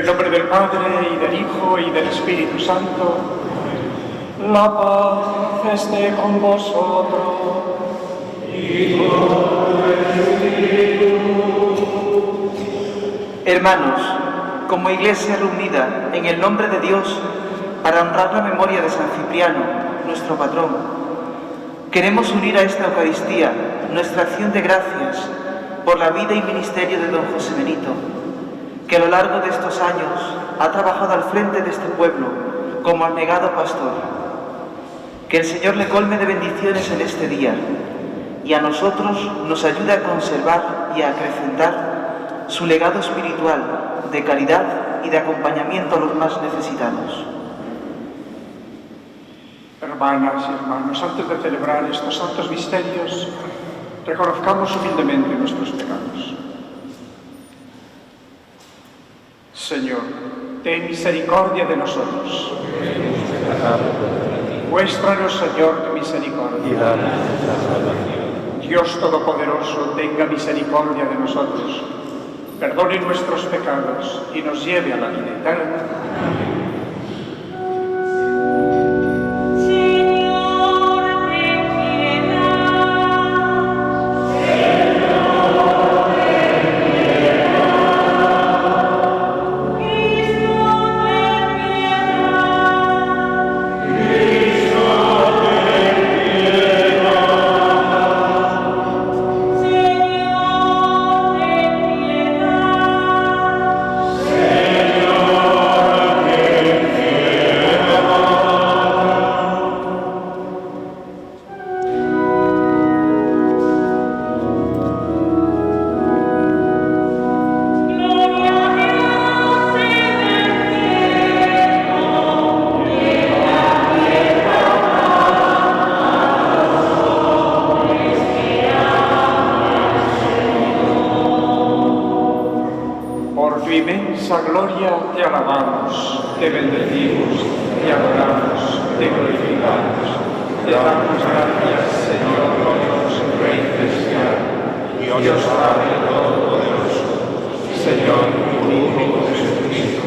el nombre del Padre, y del Hijo, y del Espíritu Santo. La paz esté con vosotros. Y con el Espíritu. Hermanos, como iglesia reunida en el nombre de Dios para honrar la memoria de San Cipriano, nuestro patrón, queremos unir a esta Eucaristía nuestra acción de gracias por la vida y ministerio de don José Benito, que a lo largo de estos años ha trabajado al frente de este pueblo como abnegado pastor. Que el Señor le colme de bendiciones en este día y a nosotros nos ayude a conservar y a acrecentar su legado espiritual de caridad y de acompañamiento a los más necesitados. Hermanas y hermanos, antes de celebrar estos santos misterios, reconozcamos humildemente nuestros pecados. Señor, ten misericordia de nosotros. Muéstranos, Señor, tu misericordia. Dios Todopoderoso, tenga misericordia de nosotros, perdone nuestros pecados y nos lleve a la vida eterna. Gloria, te alabamos, te bendecimos, te adoramos, te glorificamos, te damos gracias, Señor Dios, Rey celestial, Dios Padre Todopoderoso, Señor único Jesucristo,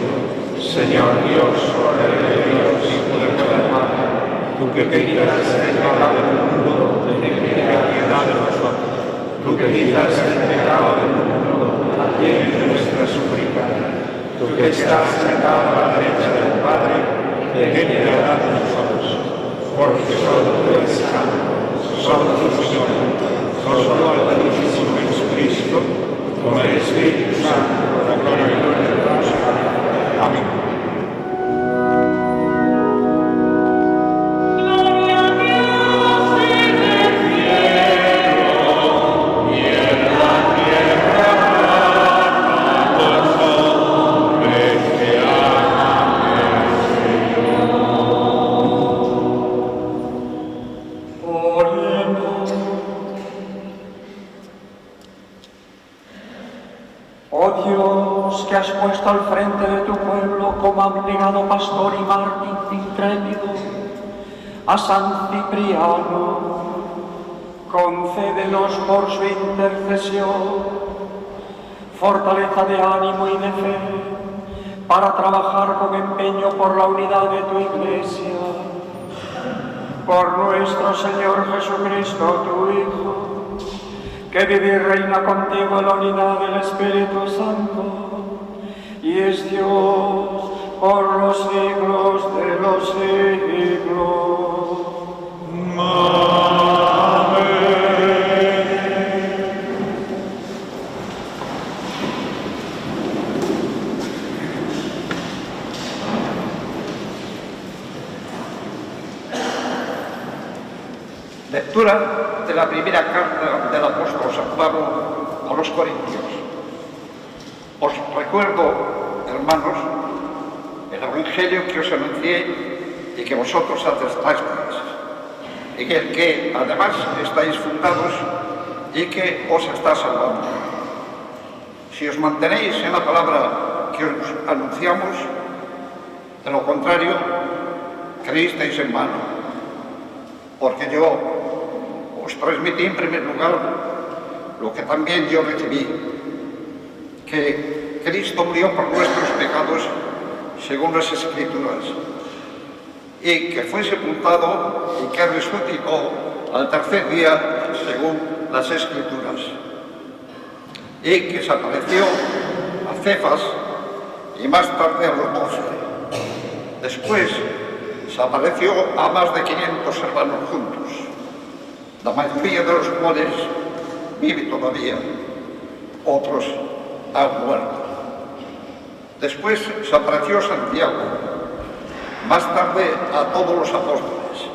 Señor Dios, Rey de Dios, Hijo de toda Padre, tú que quitas el pecado del mundo, ten piedad de nosotros, tú que quitas el pecado del mundo, atiende nuestra súplica. Tú que estás sentado a la derecha del Padre, ten piedad de nosotros, porque solo tú eres santo, solo tú Señor, solo al Santísimo Jesucristo, con el Espíritu Santo, la gloria y el Dios. Amén. Al frente de tu pueblo como abnegado pastor y mártir intrépido, a San Cipriano, concédenos por su intercesión fortaleza de ánimo y de fe para trabajar con empeño por la unidad de tu Iglesia. Por nuestro Señor Jesucristo, tu Hijo, que vive y reina contigo en la unidad del Espíritu Santo, y es Dios por los siglos de los siglos. Amén. Lectura de la primera carta del apóstol San Pablo a los Corintios. Os recuerdo, hermanos, el Evangelio que os anuncié y que vosotros aceptasteis, en el que además estáis fundados y que os está salvando. Si os mantenéis en la palabra que os anunciamos, de lo contrario, creísteis en vano, porque yo os transmití en primer lugar lo que también yo recibí, que Cristo murió por nuestros pecados según las Escrituras, y que fue sepultado y que resucitó al tercer día según las Escrituras, y que se apareció a Cefas y más tarde a los 12. Después se apareció a más de 500 hermanos juntos, la mayoría de los cuales vive todavía, otros han muerto. Después se apareció Santiago, más tarde a todos los apóstoles.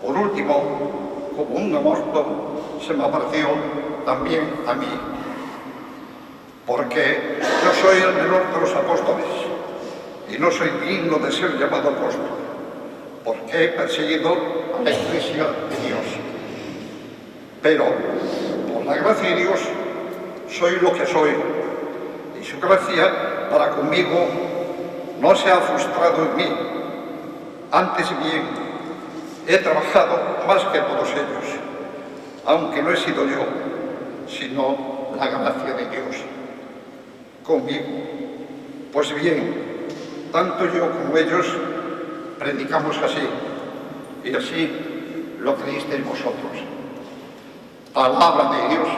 Por último, como un muerto, se me apareció también a mí, porque yo soy el menor de los apóstoles y no soy digno de ser llamado apóstol, porque he perseguido a la Iglesia de Dios. Pero, por la gracia de Dios, soy lo que soy, y su gracia para conmigo no se ha frustrado en mí. Antes bien, he trabajado más que todos ellos, aunque no he sido yo, sino la gracia de Dios conmigo. Pues bien, tanto yo como ellos predicamos así, y así lo creísteis vosotros. Palabra de Dios.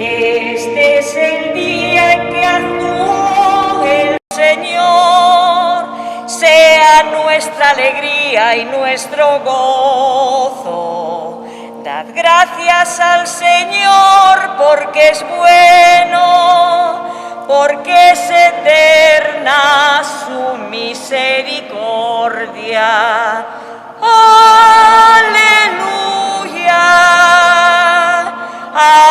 Este es el día en que actuó el Señor, sea nuestra alegría y nuestro gozo. Dad gracias al Señor porque es bueno, porque es eterna su misericordia. ¡Aleluya! ¡Aleluya!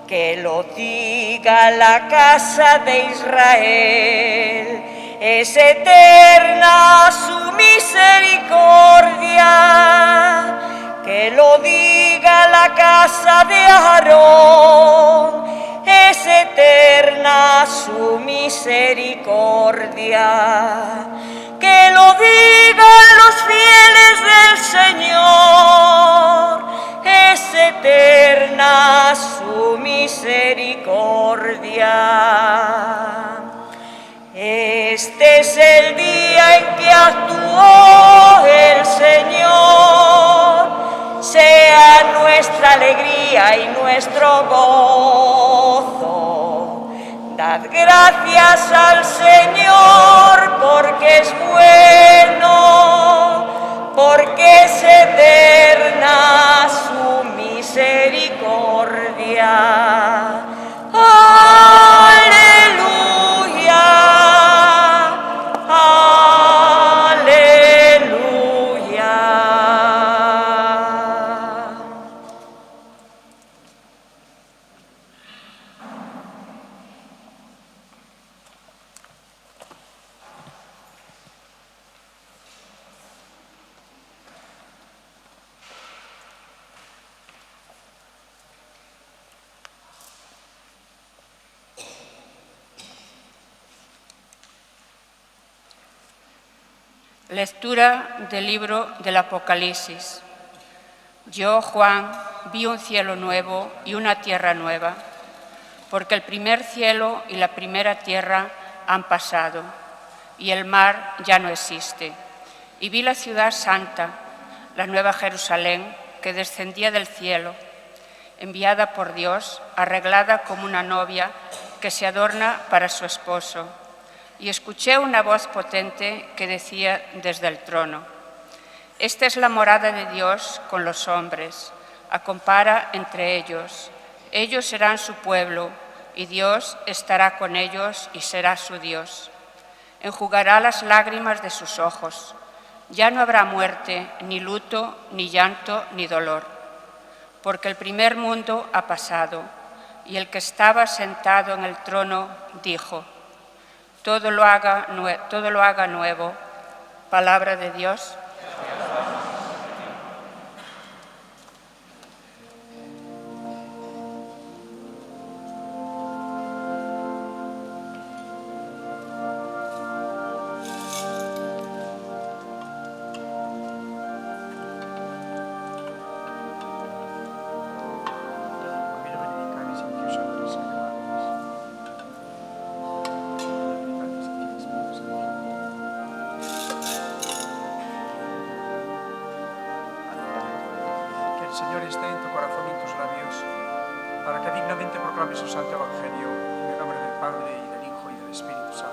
Que lo diga la casa de Israel, es eterna su misericordia. Que lo diga la casa de Aarón, es eterna su misericordia. Que lo digan los fieles del Señor, es eterna su misericordia. Este es el día en que actuó el Señor, sea nuestra alegría y nuestro gozo. Dad gracias al Señor porque es bueno, porque es eterna su misericordia. ¡Aleluya! ¡Aleluya! Lectura del libro del Apocalipsis. Yo, Juan, vi un cielo nuevo y una tierra nueva, porque el primer cielo y la primera tierra han pasado, y el mar ya no existe. Y vi la ciudad santa, la nueva Jerusalén, que descendía del cielo, enviada por Dios, arreglada como una novia que se adorna para su esposo. Y escuché una voz potente que decía desde el trono: esta es la morada de Dios con los hombres, acompara entre ellos. Ellos serán su pueblo, y Dios estará con ellos y será su Dios. Enjugará las lágrimas de sus ojos. Ya no habrá muerte, ni luto, ni llanto, ni dolor, porque el primer mundo ha pasado. Y el que estaba sentado en el trono dijo: todo lo haga nuevo. Palabra de Dios. El Señor esté en tu corazón y en tus labios, para que dignamente proclames su santo evangelio, en el nombre del Padre, y del Hijo, y del Espíritu Santo.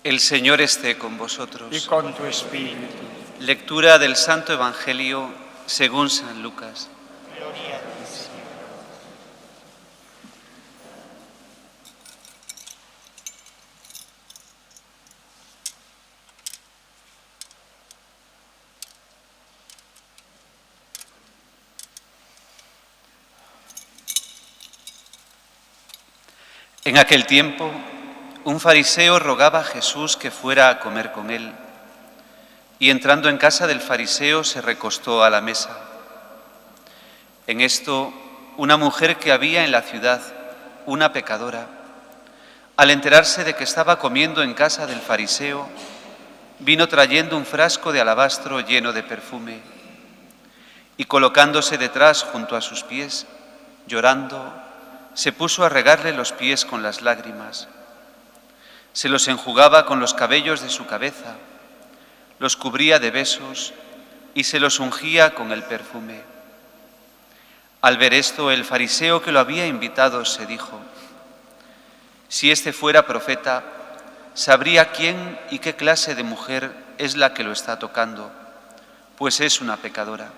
El Señor esté con vosotros. Y con tu espíritu. Lectura del Santo Evangelio según San Lucas. Gloria a ti, Señor. En aquel tiempo, un fariseo rogaba a Jesús que fuera a comer con él, y entrando en casa del fariseo se recostó a la mesa. En esto, una mujer que había en la ciudad, una pecadora, al enterarse de que estaba comiendo en casa del fariseo, vino trayendo un frasco de alabastro lleno de perfume, y colocándose detrás junto a sus pies, llorando, se puso a regarle los pies con las lágrimas. Se los enjugaba con los cabellos de su cabeza, los cubría de besos y se los ungía con el perfume. Al ver esto, el fariseo que lo había invitado se dijo: si este fuera profeta, sabría quién y qué clase de mujer es la que lo está tocando, pues es una pecadora.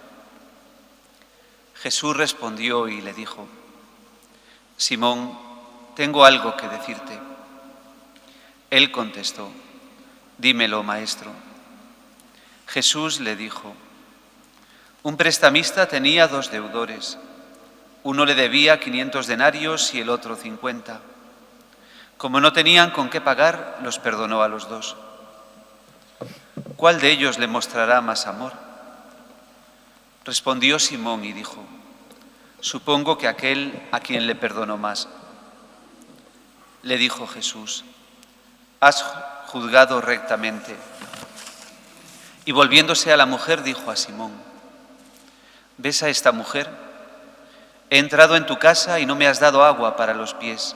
Jesús respondió y le dijo: Simón, tengo algo que decirte. Él contestó: dímelo, maestro. Jesús le dijo: un prestamista tenía 2 deudores. Uno le debía 500 denarios y el otro 50. Como no tenían con qué pagar, los perdonó a los 2. ¿Cuál de ellos le mostrará más amor? Respondió Simón y dijo: supongo que aquel a quien le perdonó más. Le dijo Jesús: has juzgado rectamente. Y volviéndose a la mujer dijo a Simón: ¿ves a esta mujer? He entrado en tu casa y no me has dado agua para los pies.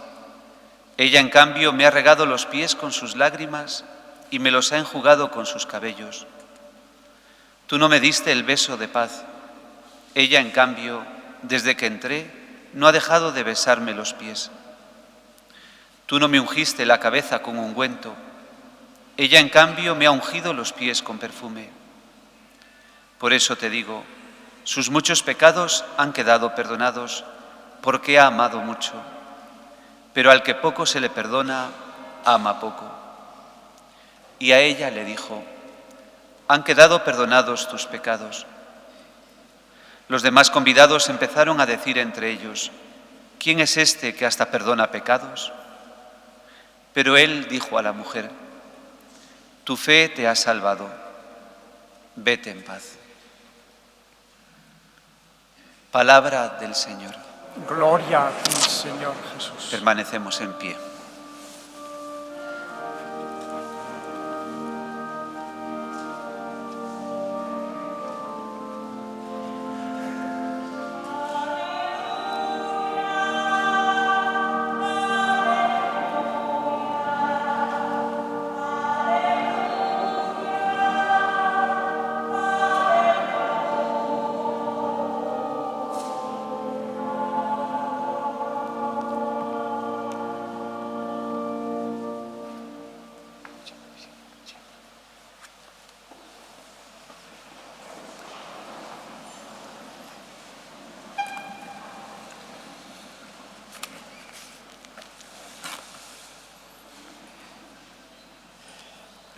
Ella, en cambio, me ha regado los pies con sus lágrimas y me los ha enjugado con sus cabellos. Tú no me diste el beso de paz. Ella, en cambio, desde que entré, no ha dejado de besarme los pies. Tú no me ungiste la cabeza con ungüento. Ella, en cambio, me ha ungido los pies con perfume. Por eso te digo, sus muchos pecados han quedado perdonados, porque ha amado mucho. Pero al que poco se le perdona, ama poco. Y a ella le dijo: han quedado perdonados tus pecados. Los demás convidados empezaron a decir entre ellos: ¿quién es este que hasta perdona pecados? Pero él dijo a la mujer: tu fe te ha salvado, vete en paz. Palabra del Señor. Gloria a ti, Señor Jesús. Permanecemos en pie.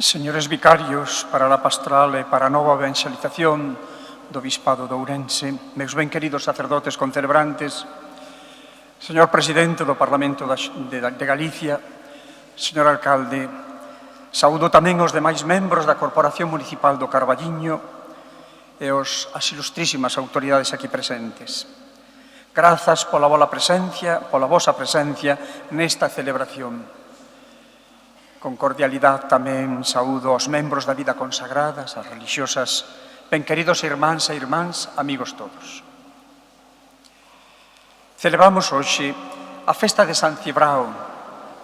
Señores vicarios para a pastoral e para a nova evangelización do Bispado de Ourense, meus ben queridos sacerdotes concelebrantes, señor presidente do Parlamento de Galicia, señor alcalde, saúdo tamén os demais membros da Corporación Municipal do Carballiño e as ilustrísimas autoridades aquí presentes. Grazas pola vosa presencia nesta celebración. Con cordialidade tamén saúdo aos membros da vida consagrada, as religiosas, ben queridos irmáns e irmáns, amigos todos. Celebramos hoxe a festa de San Cibrao,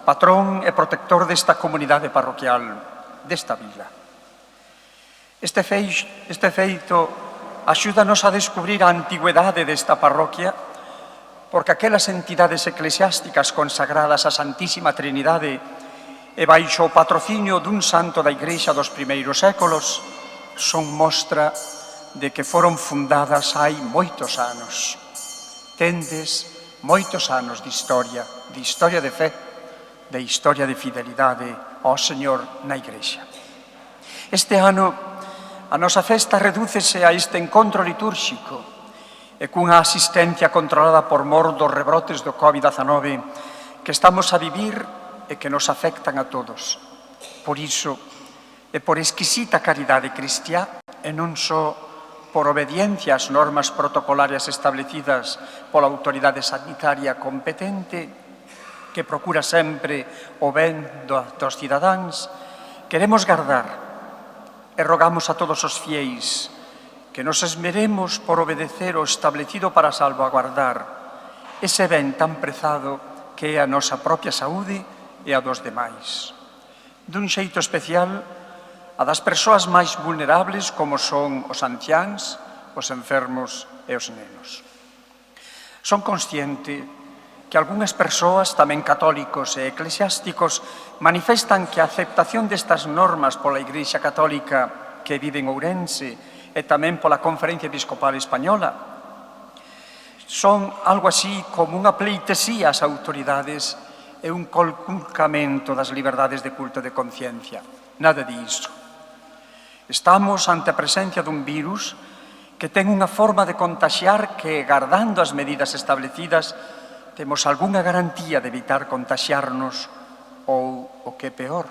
patrón e protector desta comunidade parroquial, desta vila. Este feito axúdanos a descubrir a antigüedade desta parroquia, porque aquelas entidades eclesiásticas consagradas á Santísima Trinidade e baixo o patrocinio dun santo da Igrexa dos primeiros séculos son mostra de que foron fundadas hai moitos anos. Tendes moitos anos de historia de fe, de historia de fidelidade ao Señor na Igrexa. Este ano, a nosa festa redúcese a este encontro litúrxico e cunha asistencia controlada por mor dos rebrotes do COVID-19 que estamos a vivir e que nos afectan a todos. Por iso, e por exquisita caridade cristiá, e non só por obediencia ás normas protocolarias establecidas pola autoridade sanitaria competente, que procura sempre o ben dos cidadáns, queremos gardar e rogamos a todos os fieis que nos esmeremos por obedecer o establecido para salvaguardar ese ben tan prezado que é a nosa propia saúde e a dos demais. Dun xeito especial, a das persoas máis vulnerables como son os anciáns, os enfermos e os nenos. Son consciente que algunhas persoas, tamén católicos e eclesiásticos, manifestan que a aceptación destas normas pola Igrexa Católica que vive en Ourense e tamén pola Conferencia Episcopal Española son algo así como unha pleitesía ás autoridades e un conculcamento das liberdades de culto e de conciencia. Nada disso. Estamos ante a presencia dun virus que ten unha forma de contaxiar que, gardando as medidas establecidas, temos algunha garantía de evitar contaxiarnos ou, o que é peor,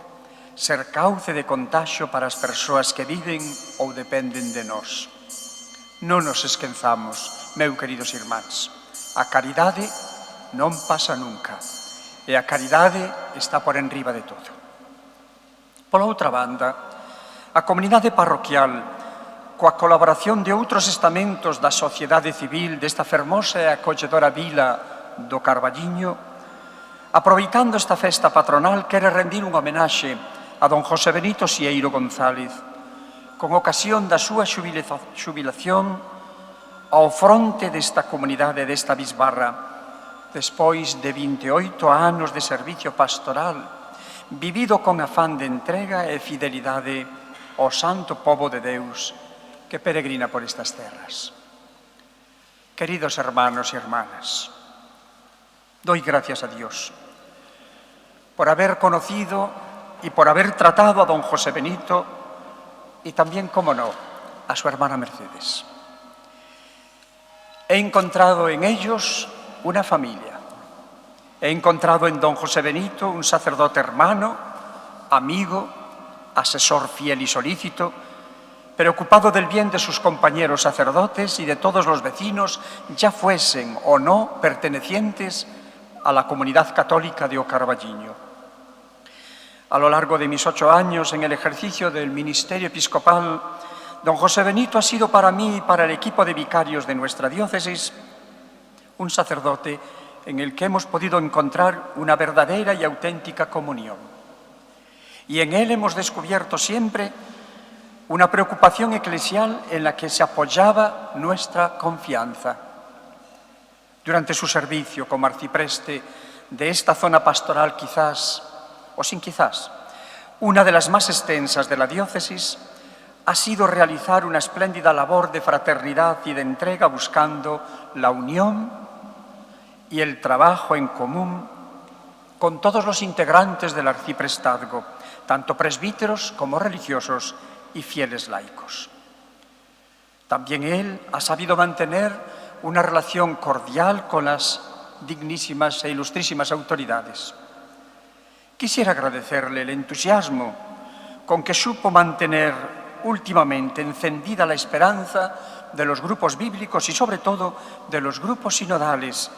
ser cauce de contaxio para as persoas que viven ou dependen de nós. Non nos esquenzamos, meus queridos irmáns. A caridade non pasa nunca. E a caridade está por enriba de todo. Pola outra banda, a comunidade parroquial, coa colaboración de outros estamentos da sociedade civil desta fermosa e acolledora vila do Carballiño, aproveitando esta festa patronal, quere rendir unha homenaxe a don José Benito Sieiro González, con ocasión da súa xubilación ao fronte desta comunidade, desta bisbarra, despois de 28 anos de servicio pastoral, vivido con afán de entrega e fidelidade ao santo pobo de Deus que peregrina por estas terras. Queridos hermanos e hermanas, doy gracias a Dios por haber conocido y por haber tratado a don José Benito y también, como no, a su hermana Mercedes. He encontrado en ellos una familia. He encontrado en don José Benito un sacerdote hermano, amigo, asesor fiel y solícito, preocupado del bien de sus compañeros sacerdotes y de todos los vecinos, ya fuesen o no pertenecientes a la comunidad católica de O Carballiño. A lo largo de mis 8 años en el ejercicio del ministerio episcopal, don José Benito ha sido para mí y para el equipo de vicarios de nuestra diócesis un sacerdote en el que hemos podido encontrar una verdadera y auténtica comunión. Y en él hemos descubierto siempre una preocupación eclesial en la que se apoyaba nuestra confianza. Durante su servicio como arcipreste de esta zona pastoral, quizás, o sin quizás, una de las más extensas de la diócesis, ha sido realizar una espléndida labor de fraternidad y de entrega buscando la unión y el trabajo en común con todos los integrantes del arciprestazgo, tanto presbíteros como religiosos y fieles laicos. También él ha sabido mantener una relación cordial con las dignísimas e ilustrísimas autoridades. Quisiera agradecerle el entusiasmo con que supo mantener últimamente encendida la esperanza de los grupos bíblicos y sobre todo de los grupos sinodales,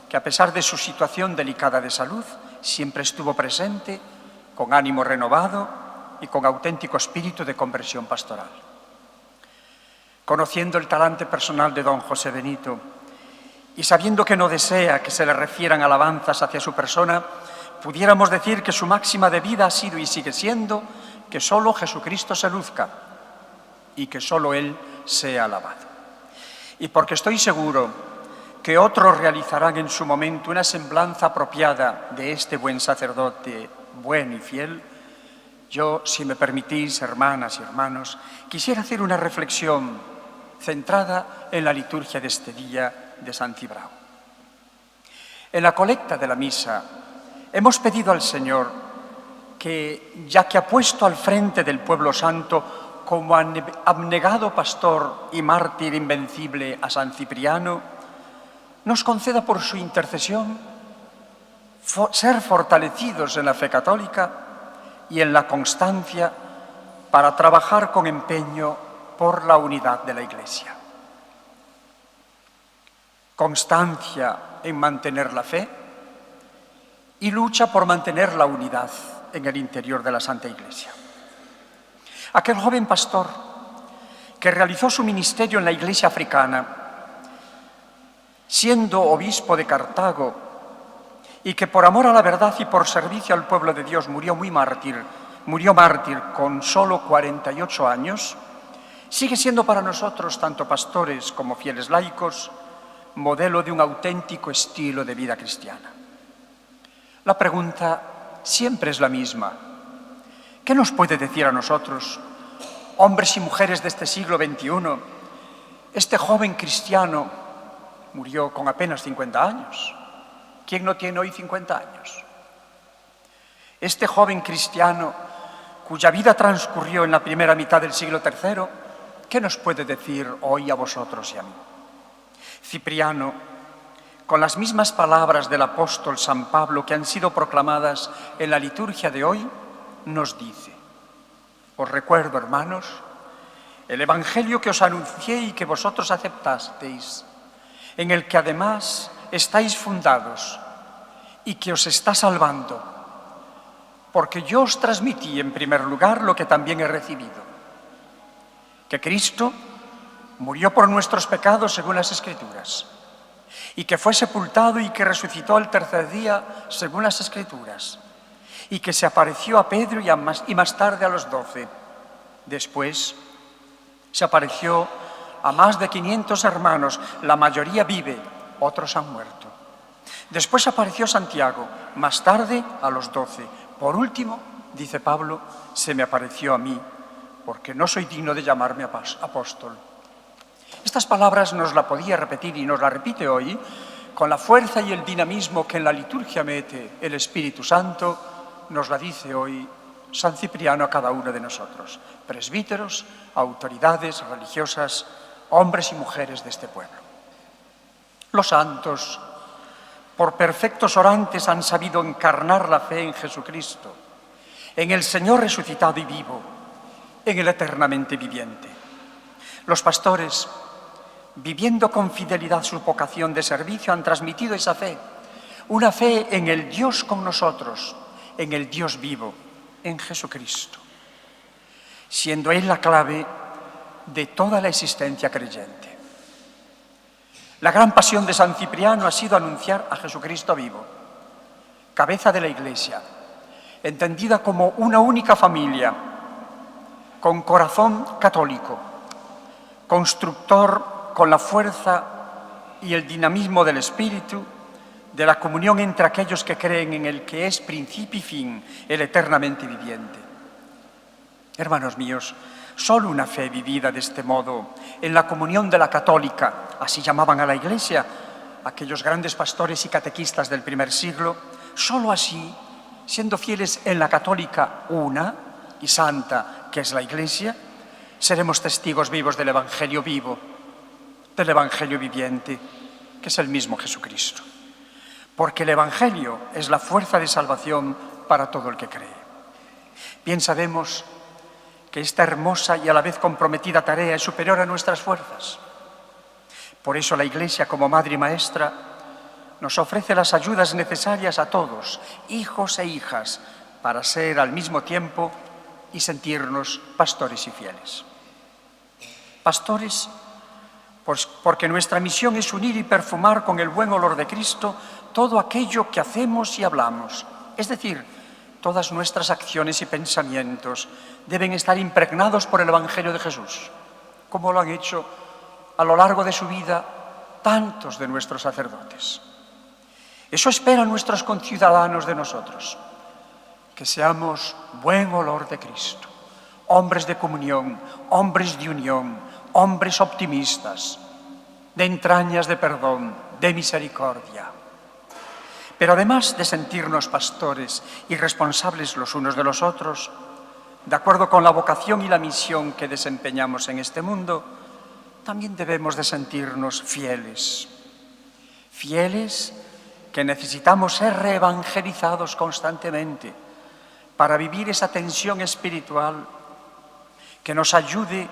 que a pesar de su situación delicada de salud, siempre estuvo presente con ánimo renovado y con auténtico espíritu de conversión pastoral. Conociendo el talante personal de don José Benito y sabiendo que no desea que se le refieran alabanzas hacia su persona, pudiéramos decir que su máxima de vida ha sido y sigue siendo que solo Jesucristo se luzca y que solo Él sea alabado. Y porque estoy seguro que otros realizarán en su momento una semblanza apropiada de este buen sacerdote, bueno y fiel, yo, si me permitís, hermanas y hermanos, quisiera hacer una reflexión centrada en la liturgia de este día de San Cibrao. En la colecta de la misa hemos pedido al Señor que, ya que ha puesto al frente del pueblo santo como abnegado pastor y mártir invencible a San Cipriano, nos conceda por su intercesión ser fortalecidos en la fe católica y en la constancia para trabajar con empeño por la unidad de la Iglesia. Constancia en mantener la fe y lucha por mantener la unidad en el interior de la Santa Iglesia. Aquel joven pastor que realizó su ministerio en la Iglesia africana, siendo obispo de Cartago, y que por amor a la verdad y por servicio al pueblo de Dios murió mártir con solo 48 años, sigue siendo para nosotros, tanto pastores como fieles laicos, modelo de un auténtico estilo de vida cristiana. La pregunta siempre es la misma. ¿Qué nos puede decir a nosotros, hombres y mujeres de este siglo XXI? Este joven cristiano murió con apenas 50 años. ¿Quién no tiene hoy 50 años? Este joven cristiano, cuya vida transcurrió en la primera mitad del siglo III, ¿qué nos puede decir hoy a vosotros y a mí? Cipriano, con las mismas palabras del apóstol San Pablo que han sido proclamadas en la liturgia de hoy, nos dice: os recuerdo, hermanos, el evangelio que os anuncié y que vosotros aceptasteis, en el que además estáis fundados y que os está salvando, porque yo os transmití en primer lugar lo que también he recibido, que Cristo murió por nuestros pecados según las Escrituras, y que fue sepultado y que resucitó al tercer día según las Escrituras, y que se apareció a Pedro y más tarde a los 12. Después se apareció a más de 500 hermanos, la mayoría vive, otros han muerto. Después apareció Santiago, más tarde a los 12. Por último, dice Pablo, se me apareció a mí, porque no soy digno de llamarme apóstol. Estas palabras nos la podía repetir y nos la repite hoy con la fuerza y el dinamismo que en la liturgia mete el Espíritu Santo. Nos la dice hoy San Cipriano a cada uno de nosotros, presbíteros, autoridades religiosas, hombres y mujeres de este pueblo. Los santos, por perfectos orantes, han sabido encarnar la fe en Jesucristo, en el Señor resucitado y vivo, en el eternamente viviente. Los pastores, viviendo con fidelidad su vocación de servicio, han transmitido esa fe, una fe en el Dios con nosotros, en el Dios vivo, en Jesucristo, siendo Él la clave de toda la existencia creyente. La gran pasión de San Cipriano ha sido anunciar a Jesucristo vivo, cabeza de la Iglesia, entendida como una única familia, con corazón católico, constructor con la fuerza y el dinamismo del Espíritu, de la comunión entre aquellos que creen en el que es principio y fin, el eternamente viviente. Hermanos míos, solo una fe vivida de este modo, en la comunión de la católica, así llamaban a la Iglesia aquellos grandes pastores y catequistas del primer siglo, Solo así, siendo fieles en la católica una y santa, que es la Iglesia, seremos testigos vivos del Evangelio vivo, del Evangelio viviente, que es el mismo Jesucristo. Porque el Evangelio es la fuerza de salvación para todo el que cree. Bien sabemos que esta hermosa y a la vez comprometida tarea es superior a nuestras fuerzas. Por eso la Iglesia, como madre y maestra, nos ofrece las ayudas necesarias a todos, hijos e hijas, para ser al mismo tiempo y sentirnos pastores y fieles. Pastores, pues porque nuestra misión es unir y perfumar con el buen olor de Cristo todo aquello que hacemos y hablamos. Es decir, todas nuestras acciones y pensamientos deben estar impregnados por el Evangelio de Jesús, como lo han hecho a lo largo de su vida tantos de nuestros sacerdotes. Eso esperan nuestros conciudadanos de nosotros, que seamos buen olor de Cristo, hombres de comunión, hombres de unión, hombres optimistas, de entrañas de perdón, de misericordia. Pero además de sentirnos pastores y responsables los unos de los otros, de acuerdo con la vocación y la misión que desempeñamos en este mundo, también debemos de sentirnos fieles. Fieles que necesitamos ser reevangelizados constantemente para vivir esa tensión espiritual que nos ayude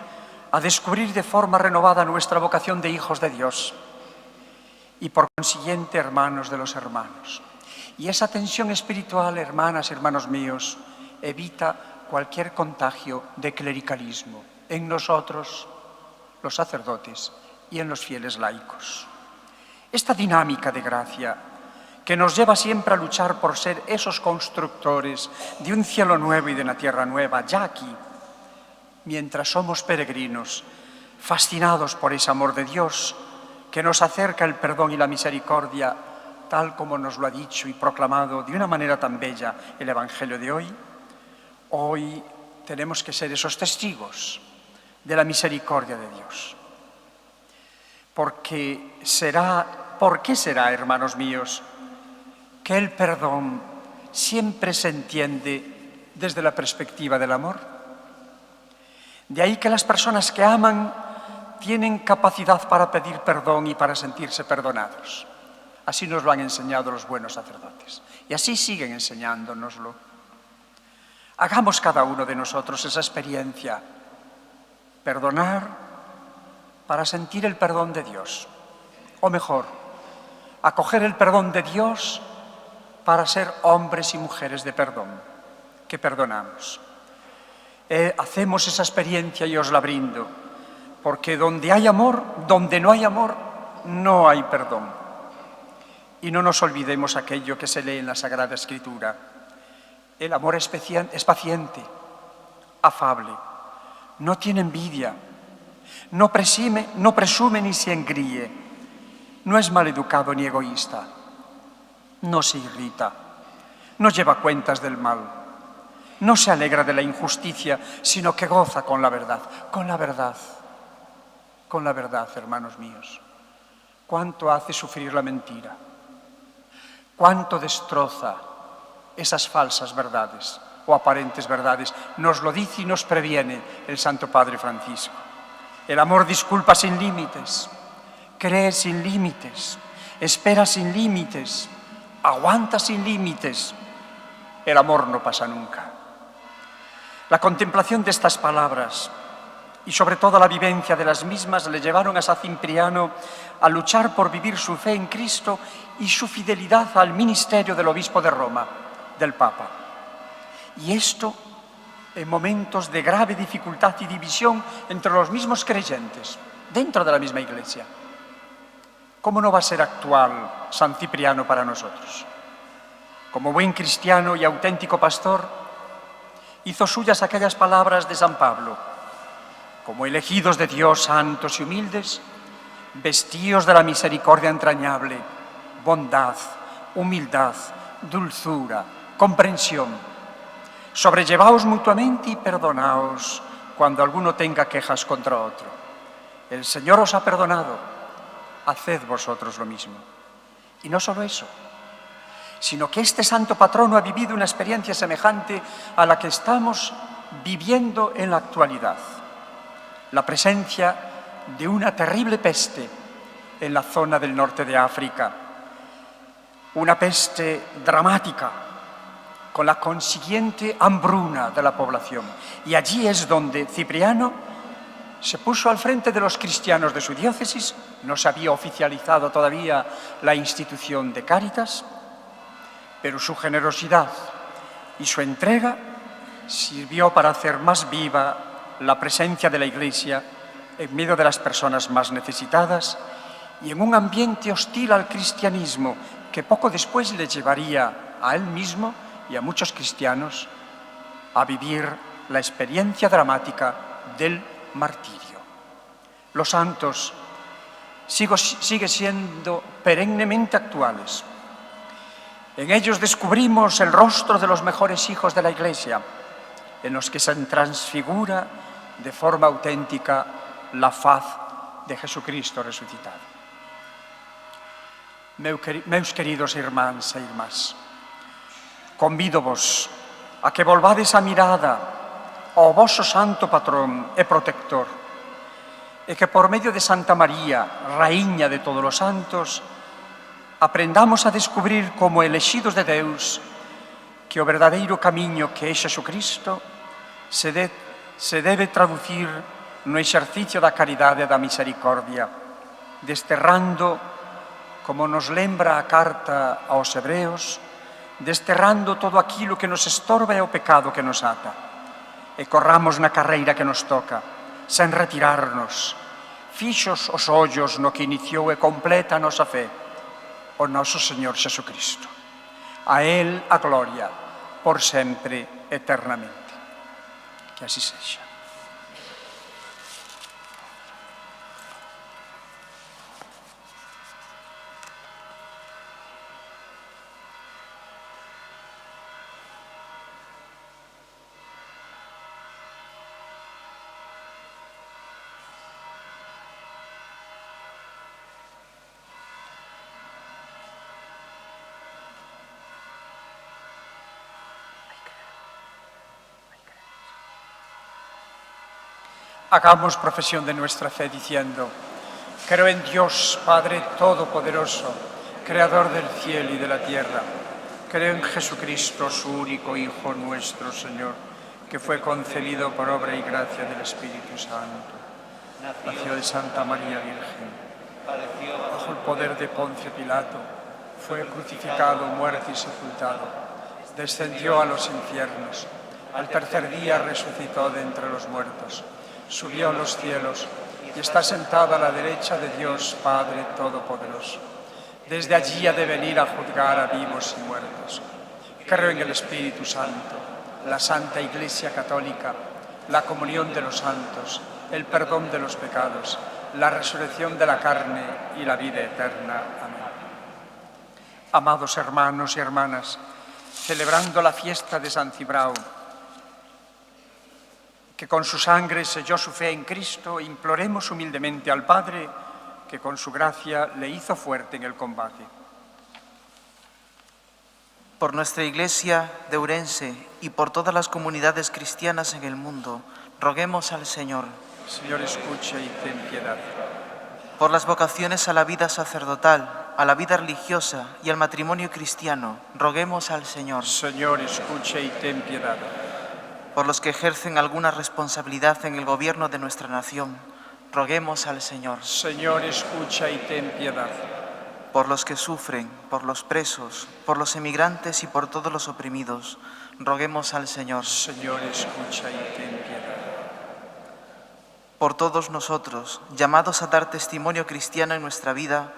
a descubrir de forma renovada nuestra vocación de hijos de Dios y por consiguiente hermanos de los hermanos. Y esa tensión espiritual, hermanas y hermanos míos, evita cualquier contagio de clericalismo en nosotros, los sacerdotes, y en los fieles laicos. Esta dinámica de gracia que nos lleva siempre a luchar por ser esos constructores de un cielo nuevo y de una tierra nueva, ya aquí, mientras somos peregrinos, fascinados por ese amor de Dios que nos acerca el perdón y la misericordia, tal como nos lo ha dicho y proclamado de una manera tan bella el Evangelio de hoy. Hoy tenemos que ser esos testigos de la misericordia de Dios. ¿Por qué será, hermanos míos, que el perdón siempre se entiende desde la perspectiva del amor? De ahí que las personas que aman tienen capacidad para pedir perdón y para sentirse perdonados. Así nos lo han enseñado los buenos sacerdotes y así siguen enseñándonoslo. Hagamos cada uno de nosotros esa experiencia, perdonar para sentir el perdón de Dios, o mejor, acoger el perdón de Dios para ser hombres y mujeres de perdón, que perdonamos. Hacemos esa experiencia y os la brindo, porque donde hay amor, donde no hay amor, no hay perdón. Y no nos olvidemos aquello que se lee en la Sagrada Escritura. El amor es paciente, afable, no tiene envidia, no presume ni se engríe, no es maleducado ni egoísta, no se irrita, no lleva cuentas del mal, no se alegra de la injusticia, sino que goza con la verdad, hermanos míos. ¿Cuánto hace sufrir la mentira? ¿Cuánto destroza esas falsas verdades o aparentes verdades? Nos lo dice y nos previene el Santo Padre Francisco. El amor disculpa sin límites, cree sin límites, espera sin límites, aguanta sin límites. El amor no pasa nunca. La contemplación de estas palabras y sobre todo la vivencia de las mismas le llevaron a San Cipriano a luchar por vivir su fe en Cristo y su fidelidad al ministerio del obispo de Roma, del Papa. Y esto en momentos de grave dificultad y división entre los mismos creyentes, dentro de la misma Iglesia. ¿Cómo no va a ser actual San Cipriano para nosotros? Como buen cristiano y auténtico pastor, hizo suyas aquellas palabras de San Pablo: como elegidos de Dios, santos y humildes, vestíos de la misericordia entrañable, bondad, humildad, dulzura, comprensión. Sobrellevaos mutuamente y perdonaos cuando alguno tenga quejas contra otro. El Señor os ha perdonado, haced vosotros lo mismo. Y no solo eso, sino que este santo patrono ha vivido una experiencia semejante a la que estamos viviendo en la actualidad. La presencia de una terrible peste en la zona del norte de África, una peste dramática, con la consiguiente hambruna de la población. Y allí es donde Cipriano se puso al frente de los cristianos de su diócesis. No se había oficializado todavía la institución de Cáritas, pero su generosidad y su entrega sirvió para hacer más viva la presencia de la Iglesia en medio de las personas más necesitadas y en un ambiente hostil al cristianismo que poco después le llevaría a él mismo y a muchos cristianos a vivir la experiencia dramática del martirio. Los santos siguen siendo perennemente actuales. En ellos descubrimos el rostro de los mejores hijos de la Iglesia, en los que se transfigura de forma auténtica la faz de Jesucristo resucitado. Meus queridos irmáns e irmás, convídovos a que volvades a mirada ao voso santo patrón e protector e que por medio de Santa María, Raíña de todos os santos, aprendamos a descubrir como elexidos de Deus que o verdadeiro camiño que é Xesucristo se debe traducir no exercicio da caridade e da misericordia, desterrando, como nos lembra a carta aos Hebreos, desterrando todo aquilo que nos estorba e o pecado que nos ata, e corramos na carreira que nos toca, sen retirarnos, fixos os ollos no que iniciou e completa a nosa fe, o noso Señor Xesucristo. A Él a gloria, por sempre, eternamente. Que así sexa. Hagamos profesión de nuestra fe diciendo: creo en Dios, Padre Todopoderoso, Creador del cielo y de la tierra. Creo en Jesucristo, su único Hijo nuestro Señor, que fue concebido por obra y gracia del Espíritu Santo. Nació de Santa María Virgen. Bajo el poder de Poncio Pilato, fue crucificado, muerto y sepultado. Descendió a los infiernos. Al tercer día resucitó de entre los muertos. Subió a los cielos y está sentado a la derecha de Dios Padre Todopoderoso. Desde allí ha de venir a juzgar a vivos y muertos. Creo en el Espíritu Santo, la Santa Iglesia Católica, la comunión de los santos, el perdón de los pecados, la resurrección de la carne y la vida eterna. Amén. Amados hermanos y hermanas, celebrando la fiesta de San Cibrao, que con su sangre selló su fe en Cristo, imploremos humildemente al Padre que con su gracia le hizo fuerte en el combate. Por nuestra Iglesia de Ourense y por todas las comunidades cristianas en el mundo, roguemos al Señor. Señor, escucha y ten piedad. Por las vocaciones a la vida sacerdotal, a la vida religiosa y al matrimonio cristiano, roguemos al Señor. Señor, escucha y ten piedad. Por los que ejercen alguna responsabilidad en el gobierno de nuestra nación, roguemos al Señor. Señor, escucha y ten piedad. Por los que sufren, por los presos, por los emigrantes y por todos los oprimidos, roguemos al Señor. Señor, escucha y ten piedad. Por todos nosotros, llamados a dar testimonio cristiano en nuestra vida,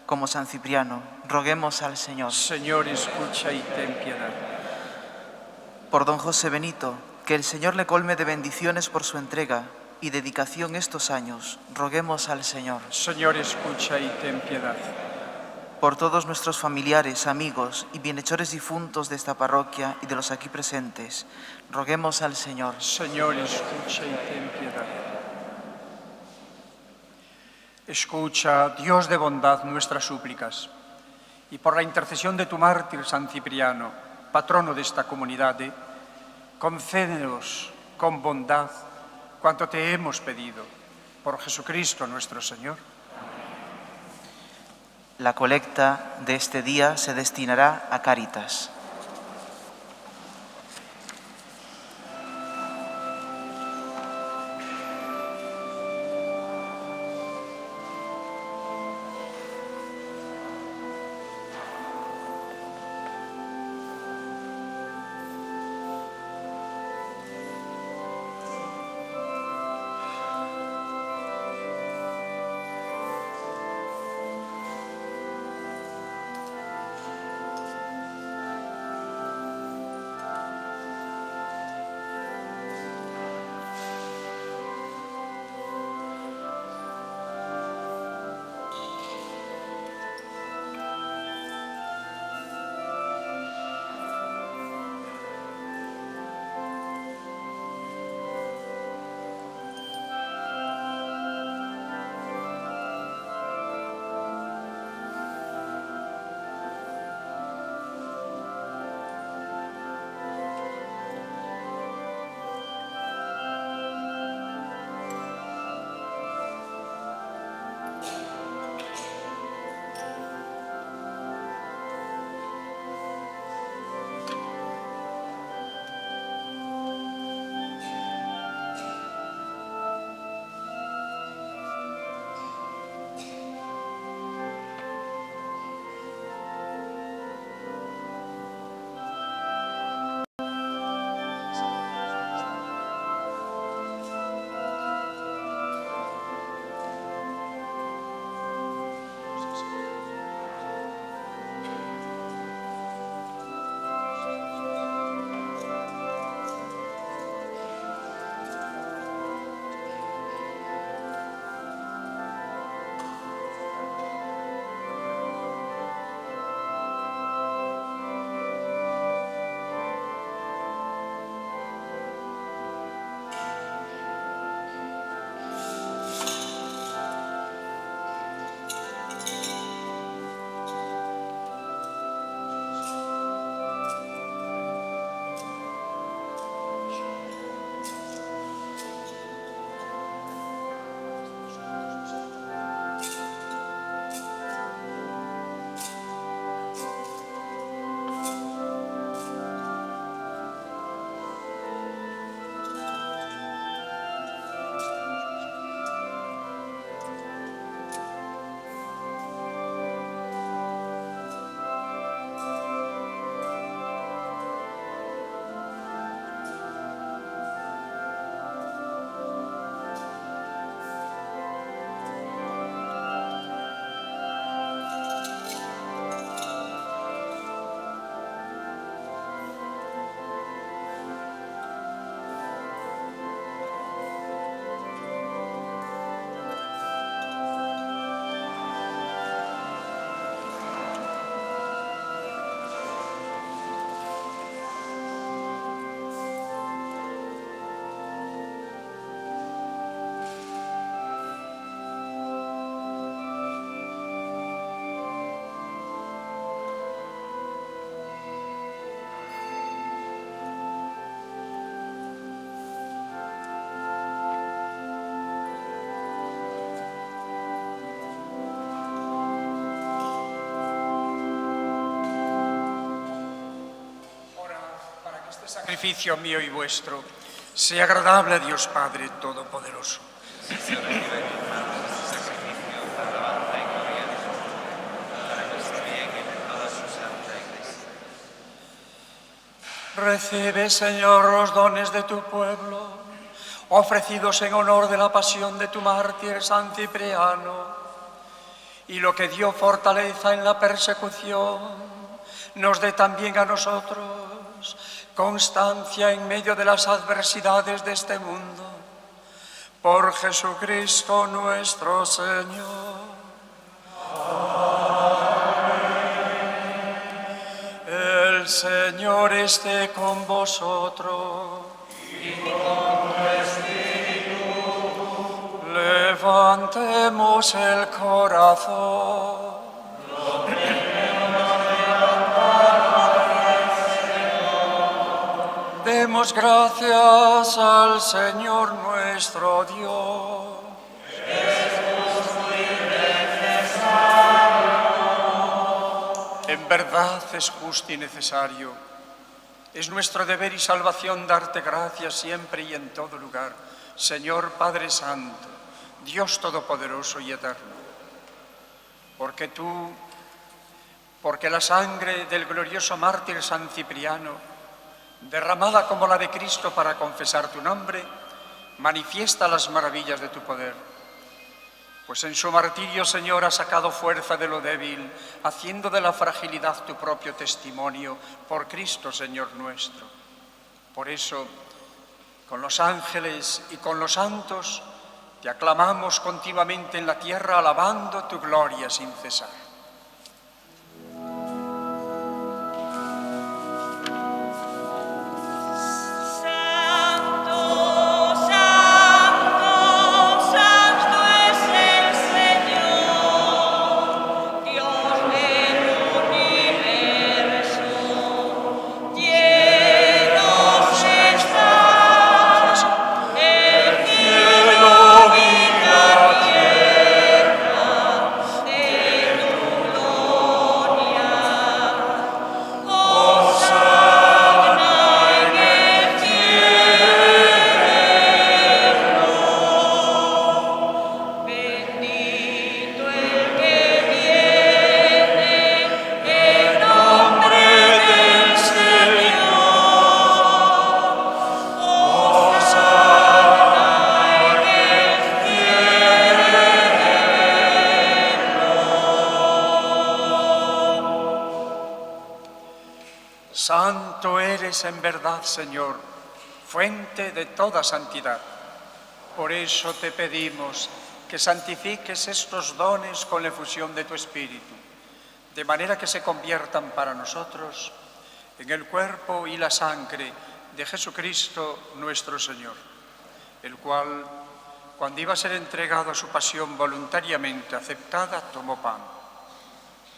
como San Cipriano, roguemos al Señor. Señor, escucha y ten piedad. Por don José Benito, que el Señor le colme de bendiciones por su entrega y dedicación estos años, roguemos al Señor. Señor, escucha y ten piedad. Por todos nuestros familiares, amigos y bienhechores difuntos de esta parroquia y de los aquí presentes, roguemos al Señor. Señor, escucha y ten piedad. Escucha, Dios de bondad, nuestras súplicas, y por la intercesión de tu mártir San Cipriano, patrono de esta comunidad, concédenos con bondad cuanto te hemos pedido. Por Jesucristo nuestro Señor. La colecta de este día se destinará a Cáritas. Sacrificio mío y vuestro sea agradable a Dios Padre Todopoderoso. Recibe, Señor, los dones de tu pueblo, ofrecidos en honor de la pasión de tu mártir San Cipriano, y lo que dio fortaleza en la persecución, nos dé también a nosotros constancia en medio de las adversidades de este mundo. Por Jesucristo nuestro Señor. Amén. El Señor esté con vosotros. Y con tu espíritu. Levantemos el corazón. Lo tenemos Demos gracias al Señor nuestro Dios. En verdad es justo y necesario. Es nuestro deber y salvación darte gracias siempre y en todo lugar, Señor Padre Santo, Dios Todopoderoso y Eterno. Porque la sangre del glorioso mártir San Cipriano, derramada como la de Cristo para confesar tu nombre, manifiesta las maravillas de tu poder. Pues en su martirio, Señor, has sacado fuerza de lo débil, haciendo de la fragilidad tu propio testimonio, por Cristo, Señor nuestro. Por eso, con los ángeles y con los santos, te aclamamos continuamente en la tierra, alabando tu gloria sin cesar. Santo eres en verdad, Señor, fuente de toda santidad. Por eso te pedimos que santifiques estos dones con la efusión de tu Espíritu, de manera que se conviertan para nosotros en el cuerpo y la sangre de Jesucristo nuestro Señor, el cual, cuando iba a ser entregado a su pasión voluntariamente aceptada, tomó pan.